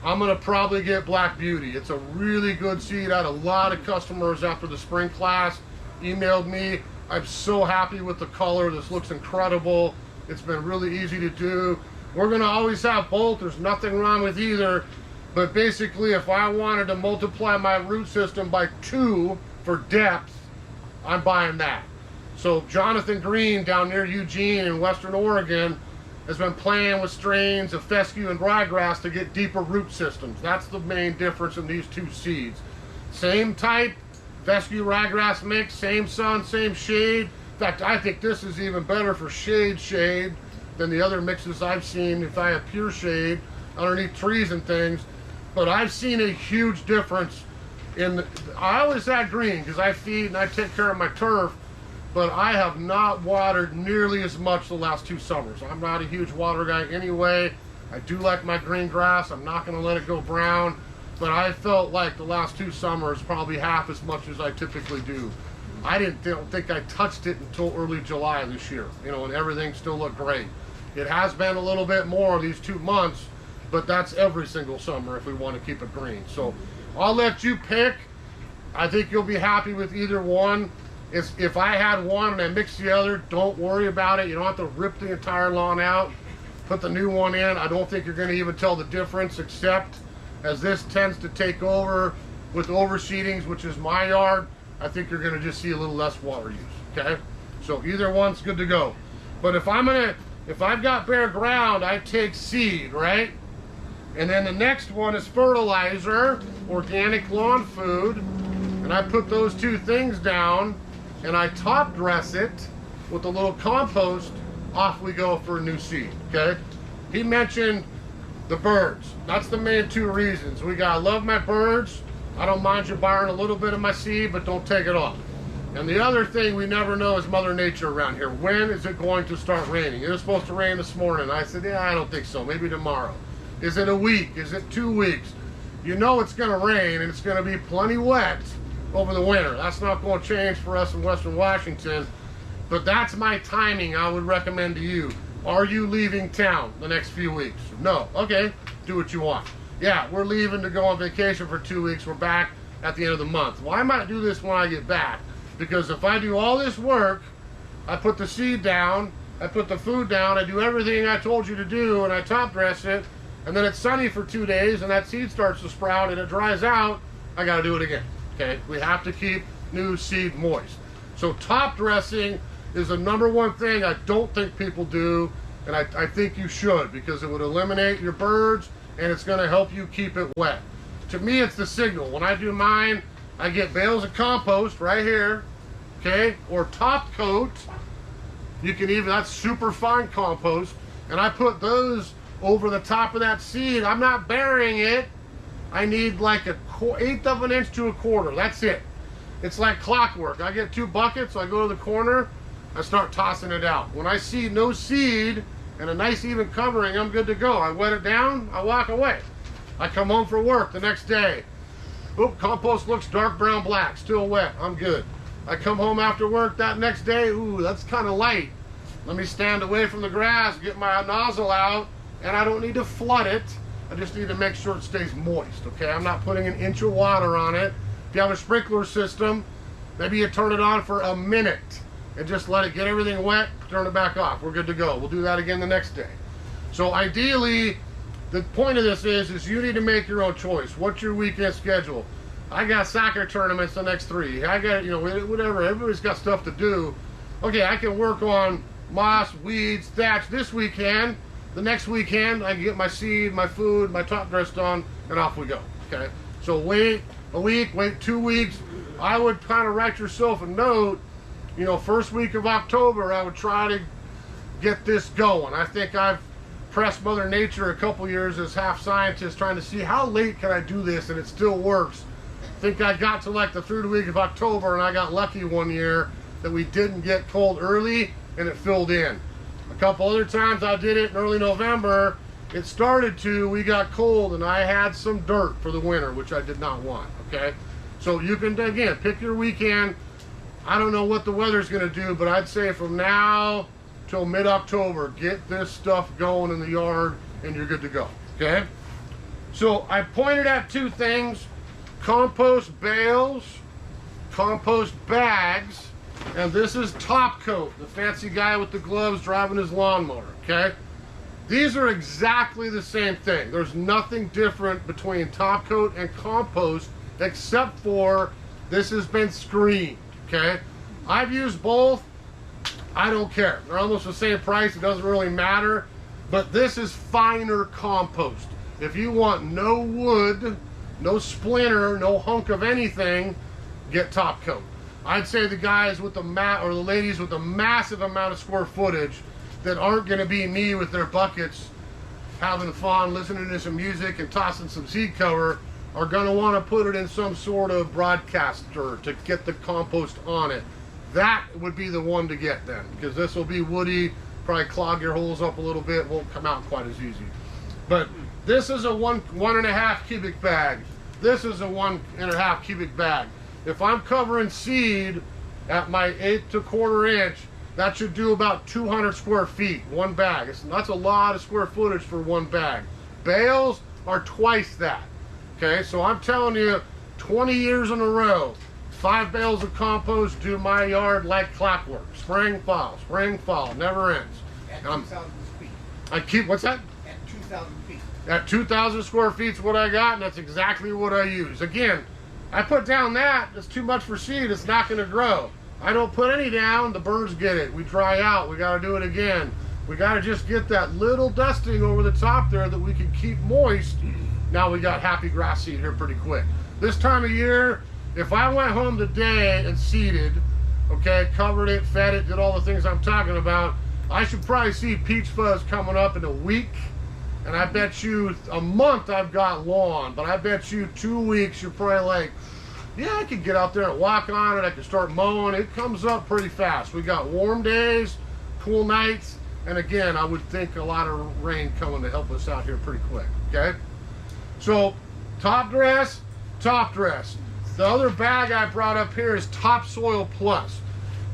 I'm going to probably get Black Beauty. It's a really good seed. I had a lot of customers after the spring class emailed me. I'm so happy with the color. This looks incredible. It's been really easy to do. We're going to always have both. There's nothing wrong with either. But basically, if I wanted to multiply my root system by 2 for depth, I'm buying that. So Jonathan Green down near Eugene in Western Oregon has been playing with strains of fescue and ryegrass to get deeper root systems. That's the main difference in these 2 seeds. Same type, fescue ryegrass mix, same sun, same shade. In fact, I think this is even better for shade than the other mixes I've seen if I have pure shade underneath trees and things. But I've seen a huge difference in I always had green because I feed and I take care of my turf, but I have not watered nearly as much the last 2 summers. I'm not a huge water guy anyway. I do like my green grass. I'm not going to let it go brown, but I felt like the last 2 summers probably half as much as I typically do. I don't think I touched it until early July this year, you know, and everything still looked great. It has been a little bit more these 2 months, but that's every single summer if we want to keep it green. So I'll let you pick. I think you'll be happy with either one. If I had one and I mixed the other, don't worry about it. You don't have to rip the entire lawn out. Put the new one in. I don't think you're going to even tell the difference, except as this tends to take over with overseedings, which is my yard, I think you're going to just see a little less water use, okay? So either one's good to go. But if I've got bare ground, I take seed, right? And then the next one is fertilizer, organic lawn food, and I put those 2 things down, and I top dress it with a little compost. Off we go for a new seed, okay? He mentioned the birds. That's the main 2 reasons. We gotta love my birds. I don't mind you borrowing a little bit of my seed, but don't take it all. And the other thing we never know is Mother Nature around here. When is it going to start raining? It was supposed to rain this morning. I said, yeah, I don't think so. Maybe tomorrow. Is it a week? Is it 2 weeks? You know it's going to rain, and it's going to be plenty wet over the winter. That's not going to change for us in Western Washington. But that's my timing I would recommend to you. Are you leaving town the next few weeks? No. Okay. Do what you want. Yeah, we're leaving to go on vacation for 2 weeks. We're back at the end of the month. Well, I might do this when I get back, because if I do all this work, I put the seed down, I put the food down, I do everything I told you to do, and I top dress it, and then it's sunny for 2 days, and that seed starts to sprout, and it dries out, I gotta do it again, okay? We have to keep new seed moist. So top dressing is the #1 thing I don't think people do, and I think you should, because it would eliminate your birds, and it's going to help you keep it wet. To me, it's the signal. When I do mine, I get bales of compost right here, okay, or top coat. You can even, that's super fine compost, and I put those over the top of that seed. I'm not burying it. I need like a 1/8 of an inch to a quarter. That's it. It's like clockwork. I get 2 buckets. I go to the corner. I start tossing it out. When I see no seed and a nice even covering, I'm good to go. I wet it down, I walk away. I come home for work the next day. Oop, compost looks dark brown black, still wet, I'm good. I come home after work that next day, ooh, that's kind of light. Let me stand away from the grass, get my nozzle out, and I don't need to flood it. I just need to make sure it stays moist, okay? I'm not putting an inch of water on it. If you have a sprinkler system, maybe you turn it on for a minute and just let it get everything wet, turn it back off. We're good to go. We'll do that again the next day. So ideally, the point of this is you need to make your own choice. What's your weekend schedule? I got soccer tournaments the next 3. I got, you know, whatever. Everybody's got stuff to do. Okay, I can work on moss, weeds, thatch this weekend. The next weekend, I can get my seed, my food, my top dress done, and off we go, okay? So wait a week, wait 2 weeks. I would kind of write yourself a note, you know, first week of October, I would try to get this going. I think I've pressed Mother Nature a couple years as half scientist trying to see how late can I do this and it still works. I think I got to like the 3rd week of October and I got lucky one year that we didn't get cold early and it filled in. A couple other times I did it in early November. It started to, we got cold and I had some dirt for the winter, which I did not want, okay? So you can, again, pick your weekend. I don't know what the weather's gonna do, but I'd say from now till mid-October, get this stuff going in the yard and you're good to go, okay? So I pointed at 2 things, compost bales, compost bags, and this is Top Coat, the fancy guy with the gloves driving his lawnmower, okay? These are exactly the same thing. There's nothing different between Top Coat and compost except for this has been screened, okay? I've used both. I don't care. They're almost the same price. It doesn't really matter. But this is finer compost. If you want no wood, no splinter, no hunk of anything, get Top Coat. I'd say the guys with the or the ladies with the massive amount of square footage that aren't going to be me with their buckets having fun, listening to some music and tossing some seed cover are going to want to put it in some sort of broadcaster to get the compost on it. That would be the one to get then, because this will be woody, probably clog your holes up a little bit, won't come out quite as easy. But this is a 1.5 cubic bag. This is a 1.5 cubic bag. If I'm covering seed at my 1/8 1/4 inch, that should do about 200 square feet, one bag. That's a lot of square footage for one bag. Bales are twice that. Okay, so I'm telling you, 20 years in a row, 5 bales of compost do my yard like clockwork. Spring, fall, never ends. At 2,000 feet. I keep, what's that? At 2,000 feet. At 2,000 square feet is what I got, and that's exactly what I use. Again, I put down that, it's too much for seed, it's not gonna grow. I don't put any down, the birds get it. We dry out, we gotta do it again. We gotta just get that little dusting over the top there that we can keep moist. Now we got happy grass seed here pretty quick. This time of year, if I went home today and seeded, okay, covered it, fed it, did all the things I'm talking about, I should probably see peach fuzz coming up in a week. And I bet you a month I've got lawn, but I bet you 2 weeks you're probably like, yeah, I could get out there and walk on it, I could start mowing. It comes up pretty fast. We got warm days, cool nights, and again, I would think a lot of rain coming to help us out here pretty quick, okay? So, top dress. The other bag I brought up here is Topsoil Plus.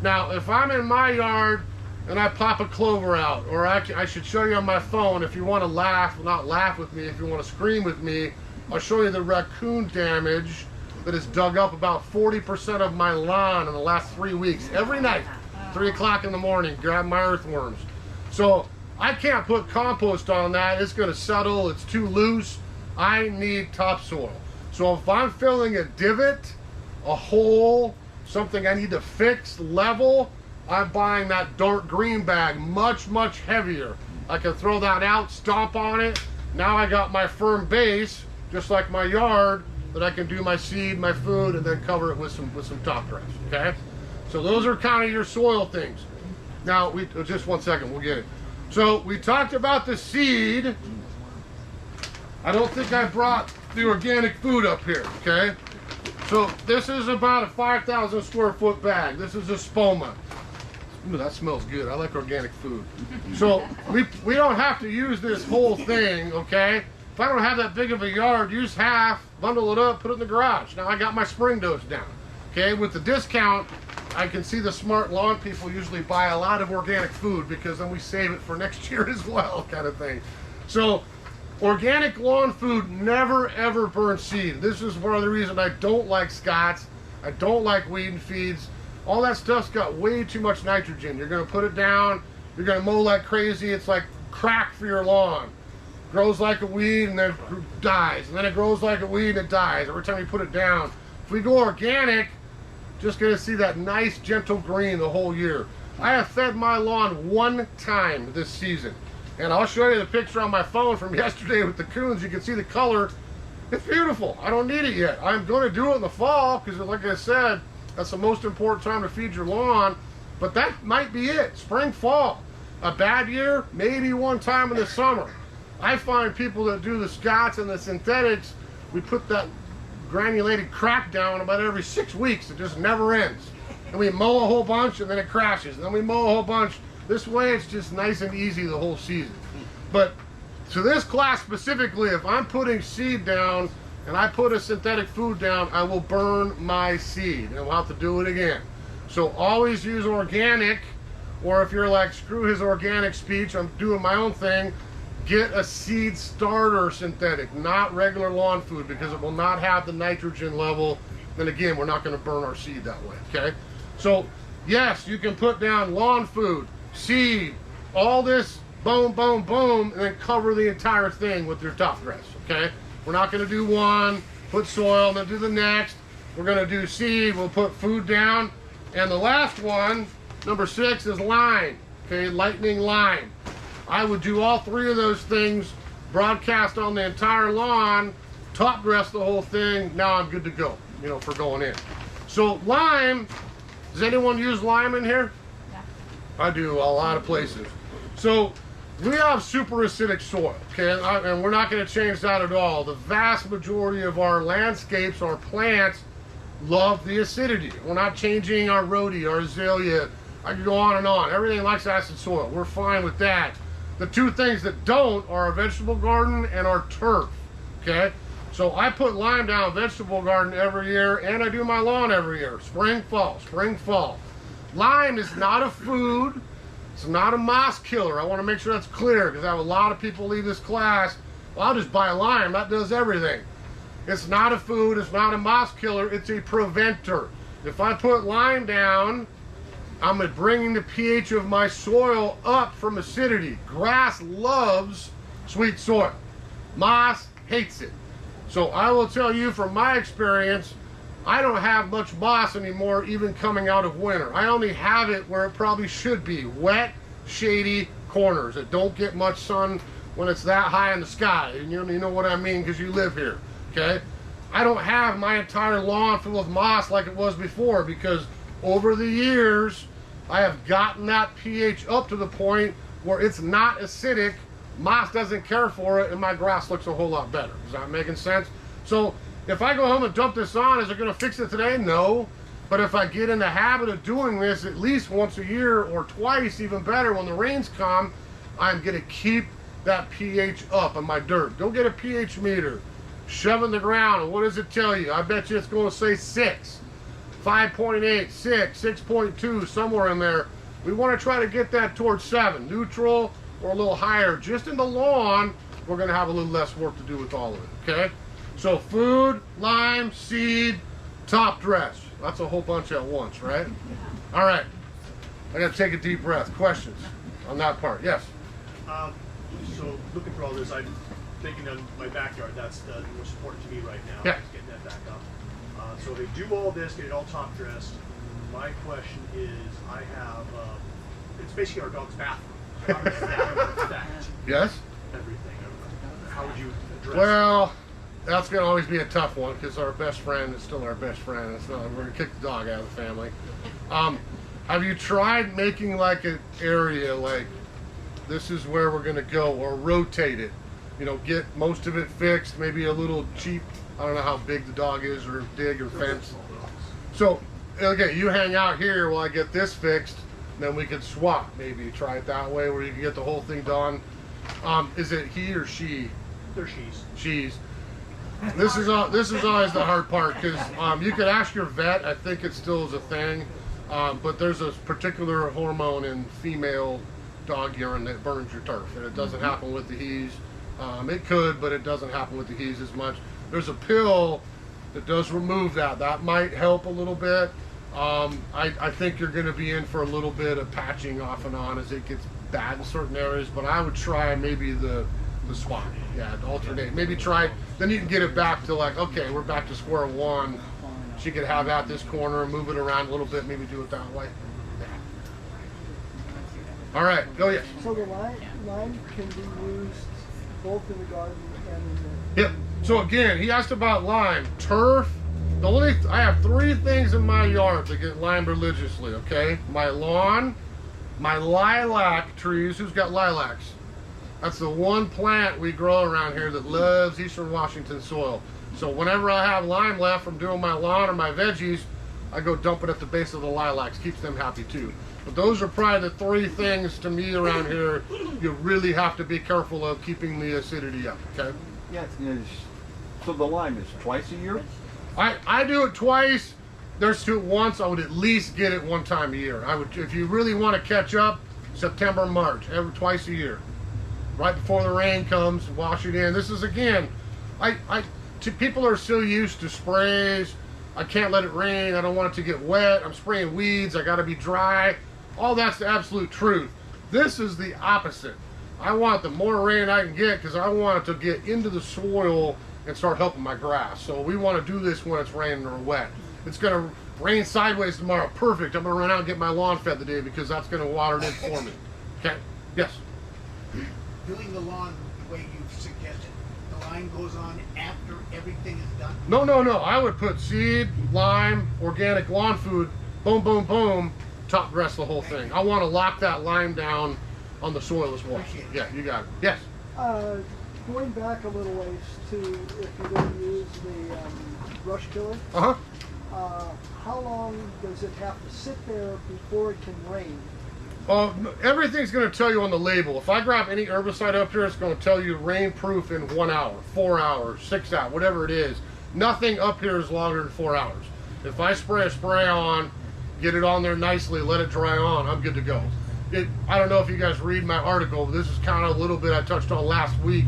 Now, if I'm in my yard and I pop a clover out, or I should show you on my phone if you want to laugh, not laugh with me, if you want to scream with me, I'll show you the raccoon damage that has dug up about 40% of my lawn in the last 3 weeks. Every night, 3 o'clock in the morning, grab my earthworms. So I can't put compost on that. It's going to settle. It's too loose. I need topsoil. So if I'm filling a divot, a hole, something I need to fix, level, I'm buying that dark green bag, much, much heavier. I can throw that out, stomp on it. Now I got my firm base, just like my yard, that I can do my seed, my food, and then cover it with some top dress, okay? So those are kind of your soil things. Now, just 1 second, we'll get it. So we talked about the seed. I don't think I brought the organic food up here, okay? So this is about a 5,000 square foot bag. This is a Spoma. Ooh, that smells good. I like organic food. So we don't have to use this whole thing, okay? If I don't have that big of a yard, use half, bundle it up, put it in the garage. Now I got my spring dose down. Okay, with the discount, I can see the smart lawn people usually buy a lot of organic food because then we save it for next year as well, kind of thing. So organic lawn food never ever burns seed. This is one of the reasons I don't like Scott's. I don't like weed and feeds. All that stuff's got way too much nitrogen. You're gonna put it down, you're gonna mow like crazy. It's like crack for your lawn. Grows like a weed and then dies. And then it grows like a weed and it dies every time you put it down. If we go organic, just gonna see that nice gentle green the whole year. I have fed my lawn one time this season. And I'll show you the picture on my phone from yesterday with the coons. You can see the color. It's beautiful. I don't need it yet. I'm gonna do it in the fall because like I said, that's the most important time to feed your lawn. But that might be it, spring, fall. A bad year, maybe one time in the summer. I find people that do the Scotts and the synthetics, we put that granulated crack down about every 6 weeks. It just never ends. And we mow a whole bunch and then it crashes. And then we mow a whole bunch. This way it's just nice and easy the whole season. But to this class specifically, if I'm putting seed down and I put a synthetic food down, I will burn my seed and I'll have to do it again. So always use organic, or if you're like, screw his organic speech, I'm doing my own thing, get a seed starter synthetic, not regular lawn food, because it will not have the nitrogen level. And again, we're not going to burn our seed that way, okay? So yes, you can put down lawn food, seed, all this, boom, boom, boom, and then cover the entire thing with your top dress, okay? We're not going to do one, put soil, and then do the next. We're going to do seed, we'll put food down. And the last one, number 6, is lime, okay, lightning lime. I would do all 3 of those things, broadcast on the entire lawn, top dress the whole thing, now I'm good to go, you know, for going in. So lime, does anyone use lime in here? Yeah. I do, a lot of places. So we have super acidic soil, okay, and we're not going to change that at all. The vast majority of our landscapes, our plants, love the acidity. We're not changing our rhodie, our azalea. I can go on and on. Everything likes acid soil. We're fine with that. The 2 things that don't are our vegetable garden and our turf, okay? So I put lime down vegetable garden every year, and I do my lawn every year. Spring, fall, spring, fall. Lime is not a food. It's not a moss killer. I want to make sure that's clear because I have a lot of people leave this class. Well, I'll just buy lime. That does everything. It's not a food. It's not a moss killer. It's a preventer. If I put lime down, I'm bringing the pH of my soil up from acidity. Grass loves sweet soil. Moss hates it. So I will tell you from my experience, I don't have much moss anymore even coming out of winter. I only have it where it probably should be. Wet, shady corners that don't get much sun when it's that high in the sky. And you know what I mean because you live here, okay? I don't have my entire lawn full of moss like it was before because over the years, I have gotten that pH up to the point where it's not acidic, moss doesn't care for it, and my grass looks a whole lot better. Is that making sense? So if I go home and dump this on, is it going to fix it today? No. But if I get in the habit of doing this at least once a year or twice, even better, when the rains come, I'm going to keep that pH up on my dirt. Go get a pH meter, shove it in the ground, and what does it tell you? I bet you it's going to say 6, 5.8, 6, 6.2, somewhere in there. We want to try to get that towards 7, neutral or a little higher. Just in the lawn, we're going to have a little less work to do with all of it, okay? So food, lime, seed, top dress. That's a whole bunch at once, right? All right. I got to take a deep breath. Questions on that part? Yes? So looking for all this, I'm thinking of my backyard. That's the most important to me right now. Yeah. Is getting that back up. So they do all this, get it all top dressed. My question is, I have, it's basically our dog's bathroom. How does that affect Yes? everything? How would you address Well, that's going to always be a tough one because our best friend is still our best friend. It's not, we're going to kick the dog out of the family. Have you tried making like an area like this is where we're going to go, or rotate it? You know, get most of it fixed, maybe a little cheap, I don't know how big the dog is, or dig or fence. So, okay, you hang out here while I get this fixed. Then we could swap, maybe try it that way where you can get the whole thing done. Is it he or she? They're she's. She's. This is always the hard part because you could ask your vet. I think it still is a thing, but there's a particular hormone in female dog urine that burns your turf, and it doesn't happen with the he's. It could, but it doesn't happen with the he's as much. There's a pill that does remove that. That might help a little bit. I think you're going to be in for a little bit of patching off and on as it gets bad in certain areas, but I would try maybe the swap. Yeah, alternate. Maybe try, then you can get it back to like, okay, we're back to square one. She could have out this corner and move it around a little bit, maybe do it that way. Yeah. All right, go yes. So the lime can be used both in the garden and in the... Yep. So again, he asked about lime. Turf. I have 3 things in my yard that get limed religiously, okay? My lawn, my lilac trees. Who's got lilacs? That's the one plant we grow around here that loves Eastern Washington soil. So whenever I have lime left from doing my lawn or my veggies, I go dump it at the base of the lilacs. Keeps them happy too. But those are probably the 3 things to me around here you really have to be careful of keeping the acidity up, okay? Yeah, so the lime is twice a year? I do it twice. There's two once. I would at least get it 1 time a year. I would, if you really want to catch up, September, March, twice a year. Right before the rain comes, wash it in. This is again, people are so used to sprays. I can't let it rain. I don't want it to get wet. I'm spraying weeds. I got to be dry. All that's the absolute truth. This is the opposite. I want the more rain I can get because I want it to get into the soil and start helping my grass. So we want to do this when it's raining or wet. It's going to rain sideways tomorrow. Perfect. I'm going to run out and get my lawn fed today because that's going to water it in for me. Okay? Yes? Doing the lawn the way you've suggested, the line goes on after everything is done? No. I would put seed, lime, organic lawn food, boom, boom, boom, top dress the whole thing. I want to lock that lime down on the soil as well. Yeah, you got it. Yes? Going back a little ways to if you're going to use the brush killer, how long does it have to sit there before it can rain? Everything's going to tell you on the label. If I grab any herbicide up here, it's going to tell you rain proof in 1 hour, 4 hours, 6 hours, whatever it is. Nothing up here is longer than 4 hours. If I spray a spray on, get it on there nicely, let it dry on, I'm good to go. I don't know if you guys read my article, but this is kind of a little bit I touched on last week.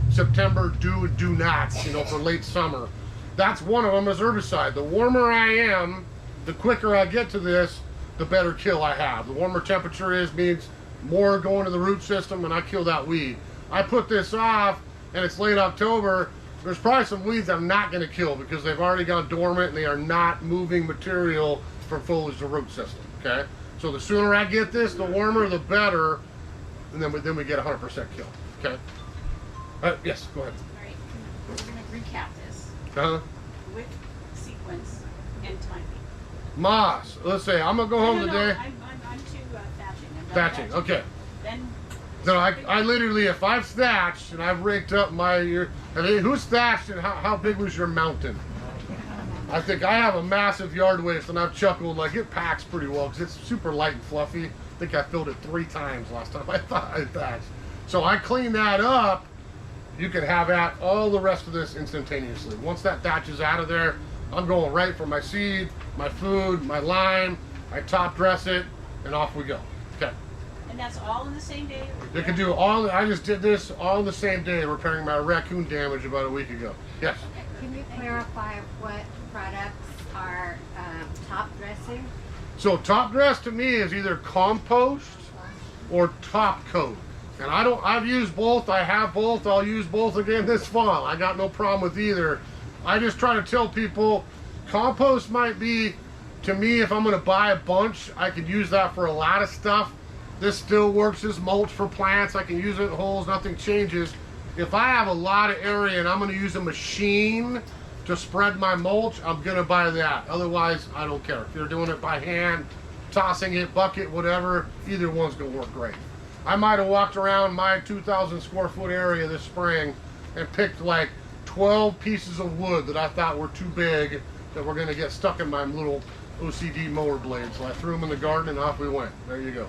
September do and do nots, for late summer. That's one of them is herbicide. The warmer I am, the quicker I get to this, the better kill I have. The warmer temperature means more going to the root system and I kill that weed. I put this off and it's late October. There's probably some weeds I'm not going to kill because they've already gone dormant and they are not moving material from foliage to root system, okay? So the sooner I get this, the warmer, the better, and then we get 100% kill, okay? Yes, go ahead. All right, we're going to recap this with sequence and timing. Moss, let's say I'm going to go home today. I'm to thatching. Thatching, okay. Then I literally, if I've thatched and I've raked up who's thatched and how big was your mountain? I think I have a massive yard waste and I've chuckled, like it packs pretty well because it's super light and fluffy. I think I filled it 3 times last time I thatched. So I clean that up, you can have at all the rest of this instantaneously. Once that thatch is out of there, I'm going right for my seed, my food, my lime, I top dress it, and off we go. Okay. And that's all in the same day? You can do I just did this all in the same day, repairing my raccoon damage about a week ago. Yes? Can you clarify what products are top dressing? So top dress to me is either compost or top coat. And I've used both, I have both, I'll use both again this fall. I got no problem with either. I just try to tell people compost might be, to me, if I'm gonna buy a bunch, I could use that for a lot of stuff. This still works as mulch for plants. I can use it in holes, nothing changes. If I have a lot of area and I'm gonna use a machine to spread my mulch, I'm gonna buy that. Otherwise, I don't care. If you're doing it by hand, tossing it, bucket, whatever, either one's gonna work great. I might have walked around my 2,000 square foot area this spring and picked like 12 pieces of wood that I thought were too big that were gonna get stuck in my little OCD mower blades. So I threw them in the garden and off we went. There you go.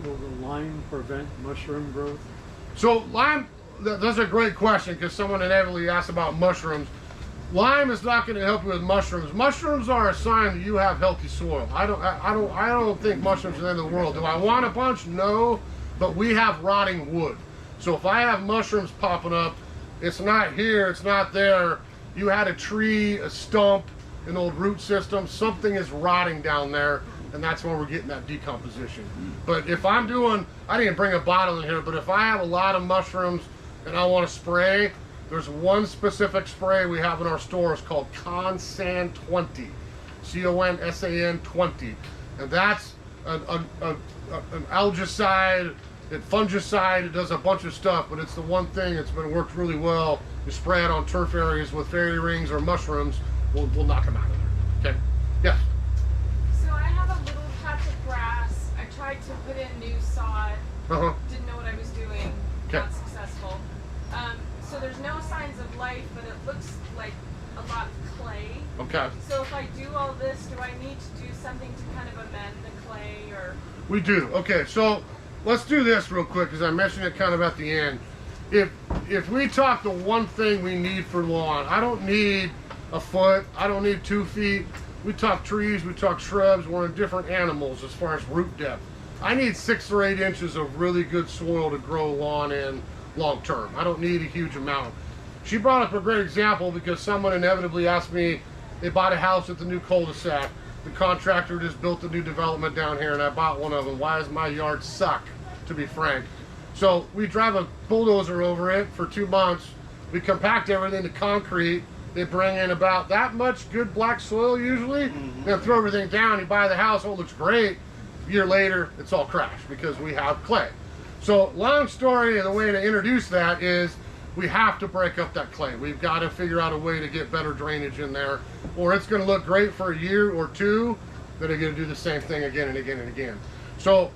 Will the lime prevent mushroom growth? So lime, that's a great question because someone inevitably asked about mushrooms. Lime is not going to help you with mushrooms. Mushrooms are a sign that you have healthy soil. I don't think mushrooms are the end of the world. Do I want a bunch? No, but we have rotting wood. So if I have mushrooms popping up, it's not here, it's not there. You had a tree, a stump, an old root system, something is rotting down there, and that's where we're getting that decomposition. But if I'm doing, I didn't bring a bottle in here, but if I have a lot of mushrooms and I want to spray, there's one specific spray we have in our stores called Consan 20, C-O-N-S-A-N 20, and that's an algicide, fungicide. It does a bunch of stuff, but it's the one thing that's been worked really well. You spray it on turf areas with fairy rings or mushrooms, we'll knock them out of there. Okay? Yes. So I have a little patch of grass. I tried to put in new sod. Didn't know what I was doing. Not successful. So there's no signs of life, but it looks like a lot of clay. Okay. So if I do all this, do I need to do something to kind of amend the clay, or? We do. Okay, so let's do this real quick because I mentioned it kind of at the end. If we talk the one thing we need for lawn, I don't need a foot, I don't need 2 feet. We talk trees, we talk shrubs, we're in different animals as far as root depth. I need 6 or 8 inches of really good soil to grow lawn in long term. I don't need a huge amount. She brought up a great example because someone inevitably asked me, they bought a house at the new cul-de-sac. The contractor just built a new development down here and I bought one of them. Why does my yard suck, to be frank? So we drive a bulldozer over it for 2 months. We compact everything to concrete. They bring in about that much good black soil usually. Then throw everything down, you buy the house, oh, it looks great. A year later, it's all crashed because we have clay. So long story, and the way to introduce that is we have to break up that clay. We've got to figure out a way to get better drainage in there, or it's going to look great for a year or two, then they're going to do the same thing again and again and again. So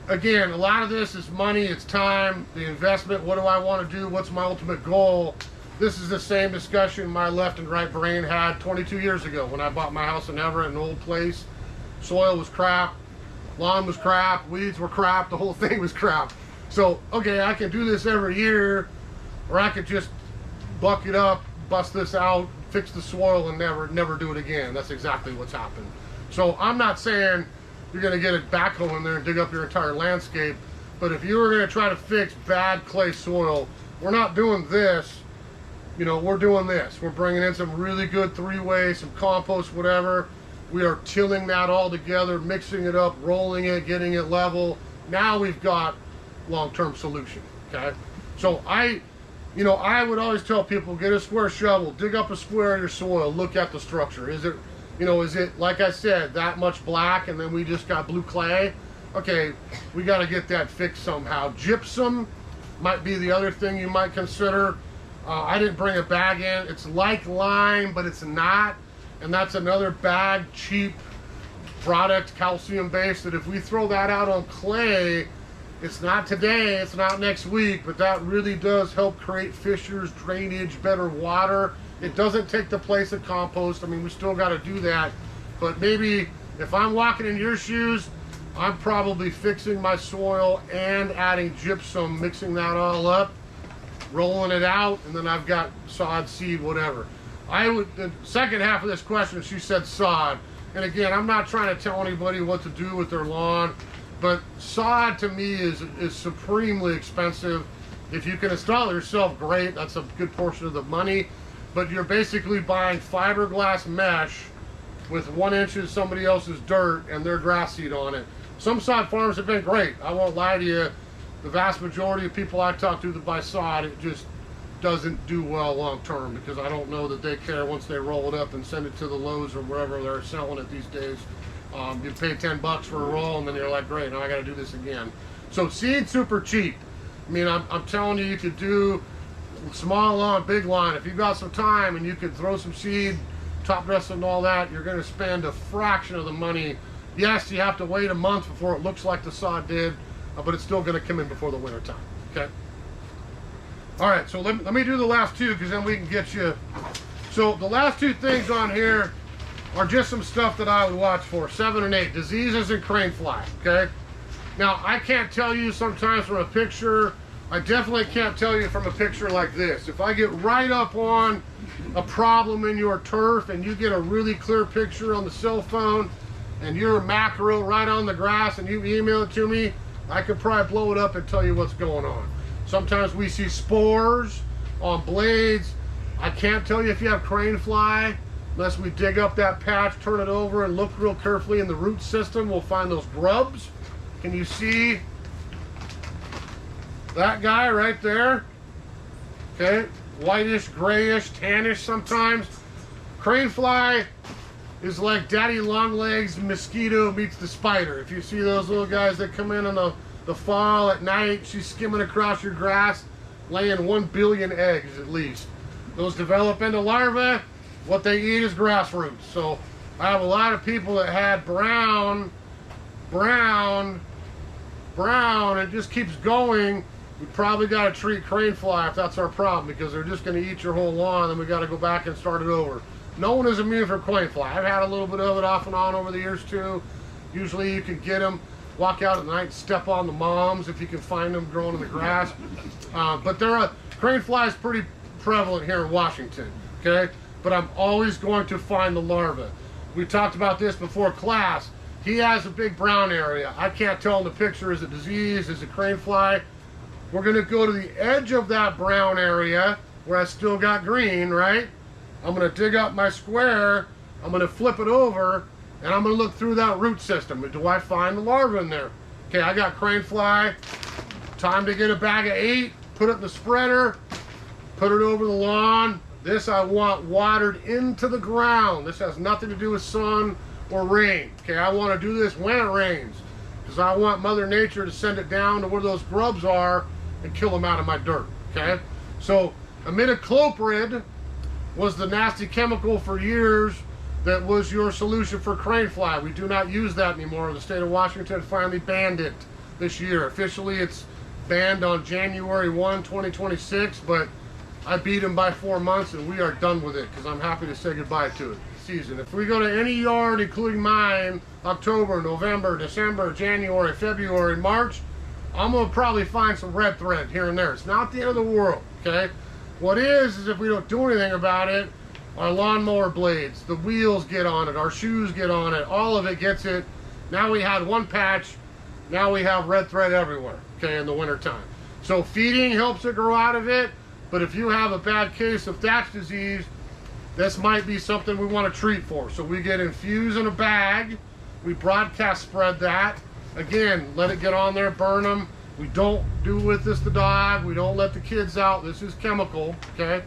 again, a lot of this is money, it's time, the investment. What do I want to do? What's my ultimate goal? This is the same discussion my left and right brain had 22 years ago when I bought my house in Everett, an old place. Soil was crap, lawn was crap, weeds were crap, the whole thing was crap. So, okay, I can do this every year, or I could just buck it up, bust this out, fix the soil, and never do it again. That's exactly what's happened. So I'm not saying you're gonna get a backhoe in there and dig up your entire landscape, but if you were gonna try to fix bad clay soil, we're not doing this, you know, we're doing this. We're bringing in some really good 3-way, some compost, whatever. We are tilling that all together, mixing it up, rolling it, getting it level. Now we've got long-term solution, okay? So I would always tell people, get a square shovel, dig up a square of your soil, look at the structure. Is it, like I said, that much black and then we just got blue clay? Okay, we got to get that fixed somehow. Gypsum might be the other thing you might consider. I didn't bring a bag in. It's like lime, but it's not. And that's another bag, cheap product, calcium based, that if we throw that out on clay, it's not today, it's not next week, but that really does help create fissures, drainage, better water. It doesn't take the place of compost. I mean, we still got to do that. But maybe if I'm walking in your shoes, I'm probably fixing my soil and adding gypsum, mixing that all up, rolling it out, and then I've got sod, seed, whatever. The second half of this question, she said sod. And again, I'm not trying to tell anybody what to do with their lawn, but sod to me is supremely expensive. If you can install it yourself, great, that's a good portion of the money. But you're basically buying fiberglass mesh with 1 inch of somebody else's dirt and their grass seed on it. Some sod farms have been great. I won't lie to you. The vast majority of people I talk to that buy sod, it just doesn't do well long term, because I don't know that they care once they roll it up and send it to the Lowe's or wherever they're selling it these days. You pay 10 bucks for a roll and then you're like, great, now I got to do this again. So seed's super cheap. I mean, I'm telling you, you could do small lawn, big lawn. If you've got some time and you could throw some seed, top dress and all that, you're going to spend a fraction of the money. Yes, you have to wait a month before it looks like the sod did, but it's still going to come in before the winter time. Okay. All right, so let me do the last two, because then we can get you. So the last two things on here are just some stuff that I would watch for. 7 and 8, diseases in crane fly, okay? Now, I can't tell you sometimes from a picture, I definitely can't tell you from a picture like this. If I get right up on a problem in your turf and you get a really clear picture on the cell phone and you're a macro right on the grass and you email it to me, I could probably blow it up and tell you what's going on. Sometimes we see spores on blades. I can't tell you if you have crane fly unless we dig up that patch, turn it over, and look real carefully in the root system. We'll find those grubs. Can you see that guy right there? Okay, whitish, grayish, tannish sometimes. Crane fly is like daddy long legs mosquito meets the spider. If you see those little guys that come in the fall at night, she's skimming across your grass, laying 1 billion eggs at least. Those develop into larvae. What they eat is grass roots. So I have a lot of people that had brown, it just keeps going. We probably got to treat crane fly if that's our problem, because they're just going to eat your whole lawn, and we got to go back and start it over. No one is immune from crane fly. I've had a little bit of it off and on over the years too. Usually you can get them, walk out at night and step on the moms if you can find them growing in the grass. But crane fly is pretty prevalent here in Washington, okay? But I'm always going to find the larvae. We talked about this before class. He has a big brown area. I can't tell in the picture, is it disease, is it crane fly? We're gonna go to the edge of that brown area where I still got green, right? I'm gonna dig up my square, I'm gonna flip it over, and I'm gonna look through that root system. Do I find the larva in there? Okay, I got crane fly. Time to get a bag of 8, put it in the spreader, put it over the lawn. This I want watered into the ground. This has nothing to do with sun or rain. Okay, I want to do this when it rains because I want Mother Nature to send it down to where those grubs are and kill them out of my dirt. Okay, so imidacloprid was the nasty chemical for years that was your solution for crane fly. We do not use that anymore. The state of Washington finally banned it this year. Officially, it's banned on January 1, 2026, but I beat them by 4 months and we are done with it because I'm happy to say goodbye to it. Season. If we go to any yard, including mine, October, November, December, January, February, March, I'm gonna probably find some red thread here and there. It's not the end of the world, okay? What is if we don't do anything about it, our lawnmower blades, the wheels get on it, our shoes get on it, all of it gets it. Now we had one patch, now we have red thread everywhere, okay, in the wintertime. So feeding helps it grow out of it, but if you have a bad case of thatch disease, this might be something we want to treat for. So we get infused in a bag, we broadcast spread that. Again, let it get on there, burn them. We don't do with this the dog, we don't let the kids out, this is chemical, okay?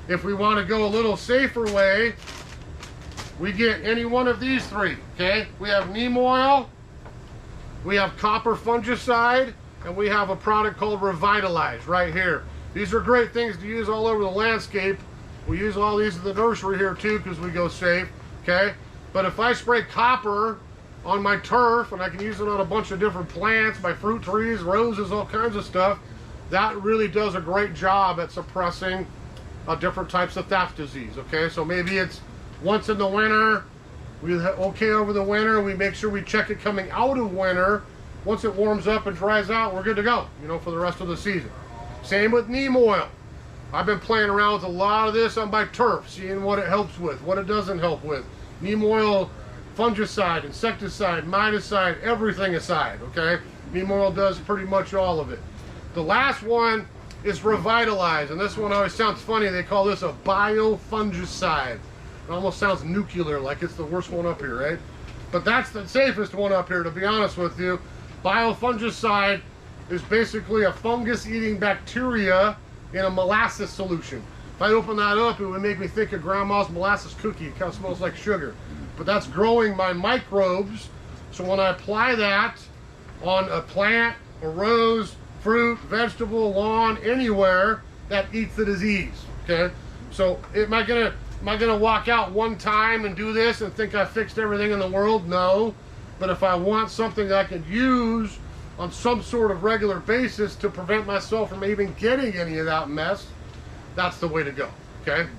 If we want to go a little safer way, we get any one of these 3, okay? We have neem oil, we have copper fungicide, and we have a product called Revitalize right here. These are great things to use all over the landscape. We use all these at the nursery here too because we go safe, okay? But if I spray copper on my turf, and I can use it on a bunch of different plants, my fruit trees, roses, all kinds of stuff, that really does a great job at suppressing different types of thatch disease, okay? So maybe it's once in the winter, okay over the winter, we make sure we check it coming out of winter. Once it warms up and dries out, we're good to go, you know, for the rest of the season. Same with neem oil. I've been playing around with a lot of this on my turf, seeing what it helps with, what it doesn't help with. Neem oil, fungicide, insecticide, miticide, everything aside, okay? Neem oil does pretty much all of it. The last one is Revitalize, and this one always sounds funny. They call this a biofungicide. It almost sounds nuclear, like it's the worst one up here, right? But that's the safest one up here, to be honest with you. Biofungicide is basically a fungus-eating bacteria in a molasses solution. If I open that up, it would make me think of grandma's molasses cookie. It kind of smells like sugar. But that's growing my microbes. So when I apply that on a plant, a rose, fruit, vegetable, lawn, anywhere, that eats the disease, okay? So am I gonna walk out one time and do this and think I fixed everything in the world? No. But if I want something that I can use on some sort of regular basis to prevent myself from even getting any of that mess, that's the way to go, okay?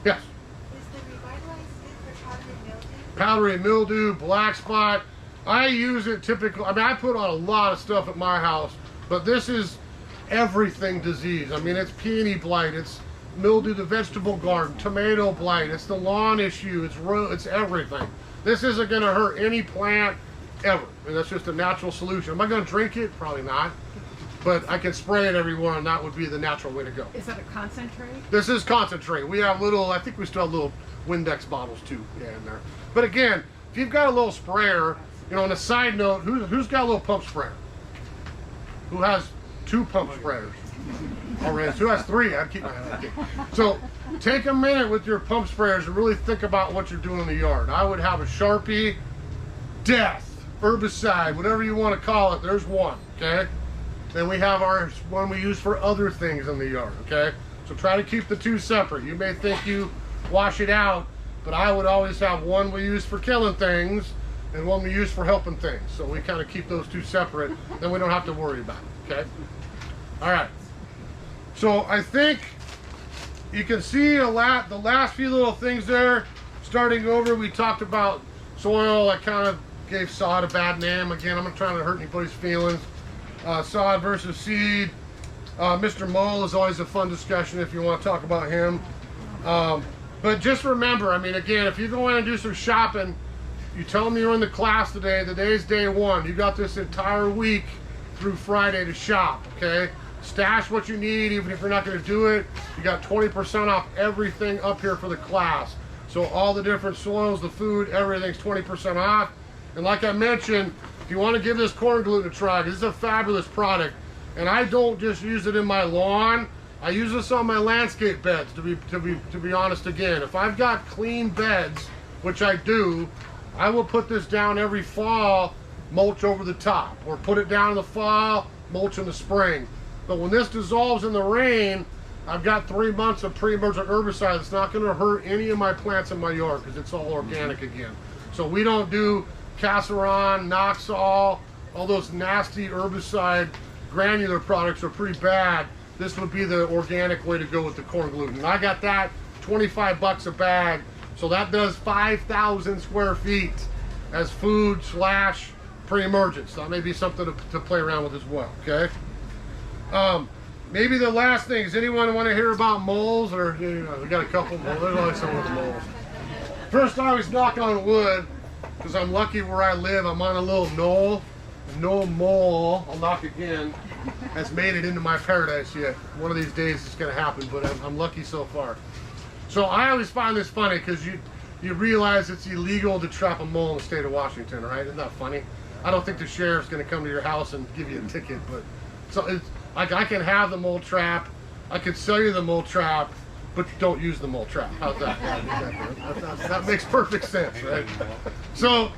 Yes? Is the Revitalize good for powdery mildew? powdery mildew, black spot. I use it typically, I mean, I put on a lot of stuff at my house, but this is everything disease. I mean, it's peony blight, it's mildew the vegetable garden, tomato blight, it's the lawn issue, it's everything. This isn't gonna hurt any plant ever. And that's just a natural solution. Am I gonna drink it? Probably not. But I can spray it everywhere, and that would be the natural way to go. Is that a concentrate? This is concentrate. We have little, I think we still have little Windex bottles too, yeah, in there. But again, if you've got a little sprayer, you know, on a side note, who's got a little pump sprayer? Who has 2 pump sprayers? Already, who has 3? I'd keep my hand on it. So take a minute with your pump sprayers and really think about what you're doing in the yard. I would have a Sharpie, Death, herbicide, whatever you want to call it, there's one, okay? Then we have our one we use for other things in the yard, okay? So try to keep the 2 separate. You may think you wash it out, but I would always have one we use for killing things and one we use for helping things. So we kind of keep those 2 separate, then we don't have to worry about it, okay? All right. So I think you can see the last few little things there. Starting over, we talked about soil. I kind of gave sod a bad name. Again, I'm not trying to hurt anybody's feelings. Sod versus seed. Mr. Mole is always a fun discussion if you want to talk about him. But just remember, I mean, again, if you go in and do some shopping, you tell them you're in the class today. The day's day 1. You got this entire week through Friday to shop, okay? Stash what you need, even if you're not going to do it. You got 20% off everything up here for the class. So all the different soils, the food, everything's 20% off. And like I mentioned, if you want to give this corn gluten a try, this is a fabulous product. And I don't just use it in my lawn. I use this on my landscape beds, to be honest again. If I've got clean beds, which I do, I will put this down every fall, mulch over the top, or put it down in the fall, mulch in the spring. But when this dissolves in the rain, I've got 3 months of pre-emergent herbicide that's not going to hurt any of my plants in my yard because it's all organic again. So we don't do Casseron, Noxol, all those nasty herbicide granular products are pretty bad. This would be the organic way to go with the corn gluten. I got that 25 bucks a bag. So that does 5,000 square feet as food / pre-emergent. So that may be something to play around with as well, okay? Maybe the last thing, does anyone want to hear about moles? Or, you know, we got a couple moles. There's always some with the moles. First, I always knock on wood, because I'm lucky where I live. I'm on a little knoll. No mole, I'll knock again, has made it into my paradise yet. One of these days it's going to happen, but I'm lucky so far. So I always find this funny, because you realize it's illegal to trap a mole in the state of Washington, right? Isn't that funny? I don't think the sheriff's going to come to your house and give you a ticket, but so it's like I can have the mole trap, I can sell you the mole trap, but don't use the mole trap. How's that? That makes perfect sense, right? So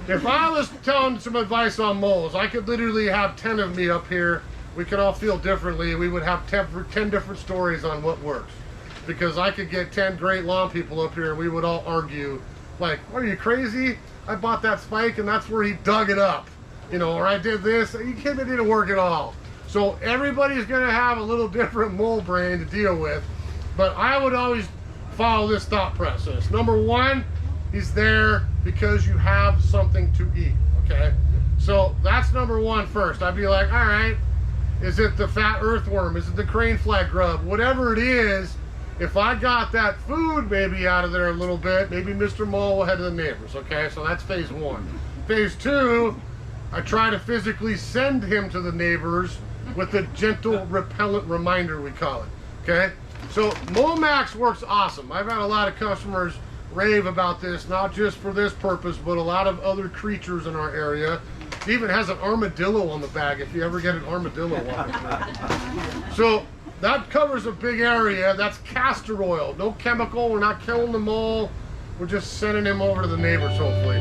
if I was telling some advice on moles, I could literally have 10 of me up here. We could all feel differently. We would have 10 different stories on what works. Because I could get 10 great lawn people up here and we would all argue, like, what, are you crazy? I bought that spike and that's where he dug it up. You know, or I did this. You kidding, it didn't work at all. So everybody's going to have a little different mole brain to deal with. But I would always follow this thought process. Number 1, he's there because you have something to eat, okay? So that's number 1 first. I'd be like, all right, is it the fat earthworm? Is it the crane flag grub? Whatever it is, if I got that food maybe out of there a little bit, maybe Mr. Mole will head to the neighbors, okay? So that's phase 1. Phase 2, I try to physically send him to the neighbors with a gentle repellent reminder, we call it, okay? So Molemax works awesome. I've had a lot of customers rave about this, not just for this purpose, but a lot of other creatures in our area. It even has an armadillo on the bag if you ever get an armadillo walking through. So that covers a big area. That's castor oil, no chemical. We're not killing the mole. We're just sending him over to the neighbors, hopefully.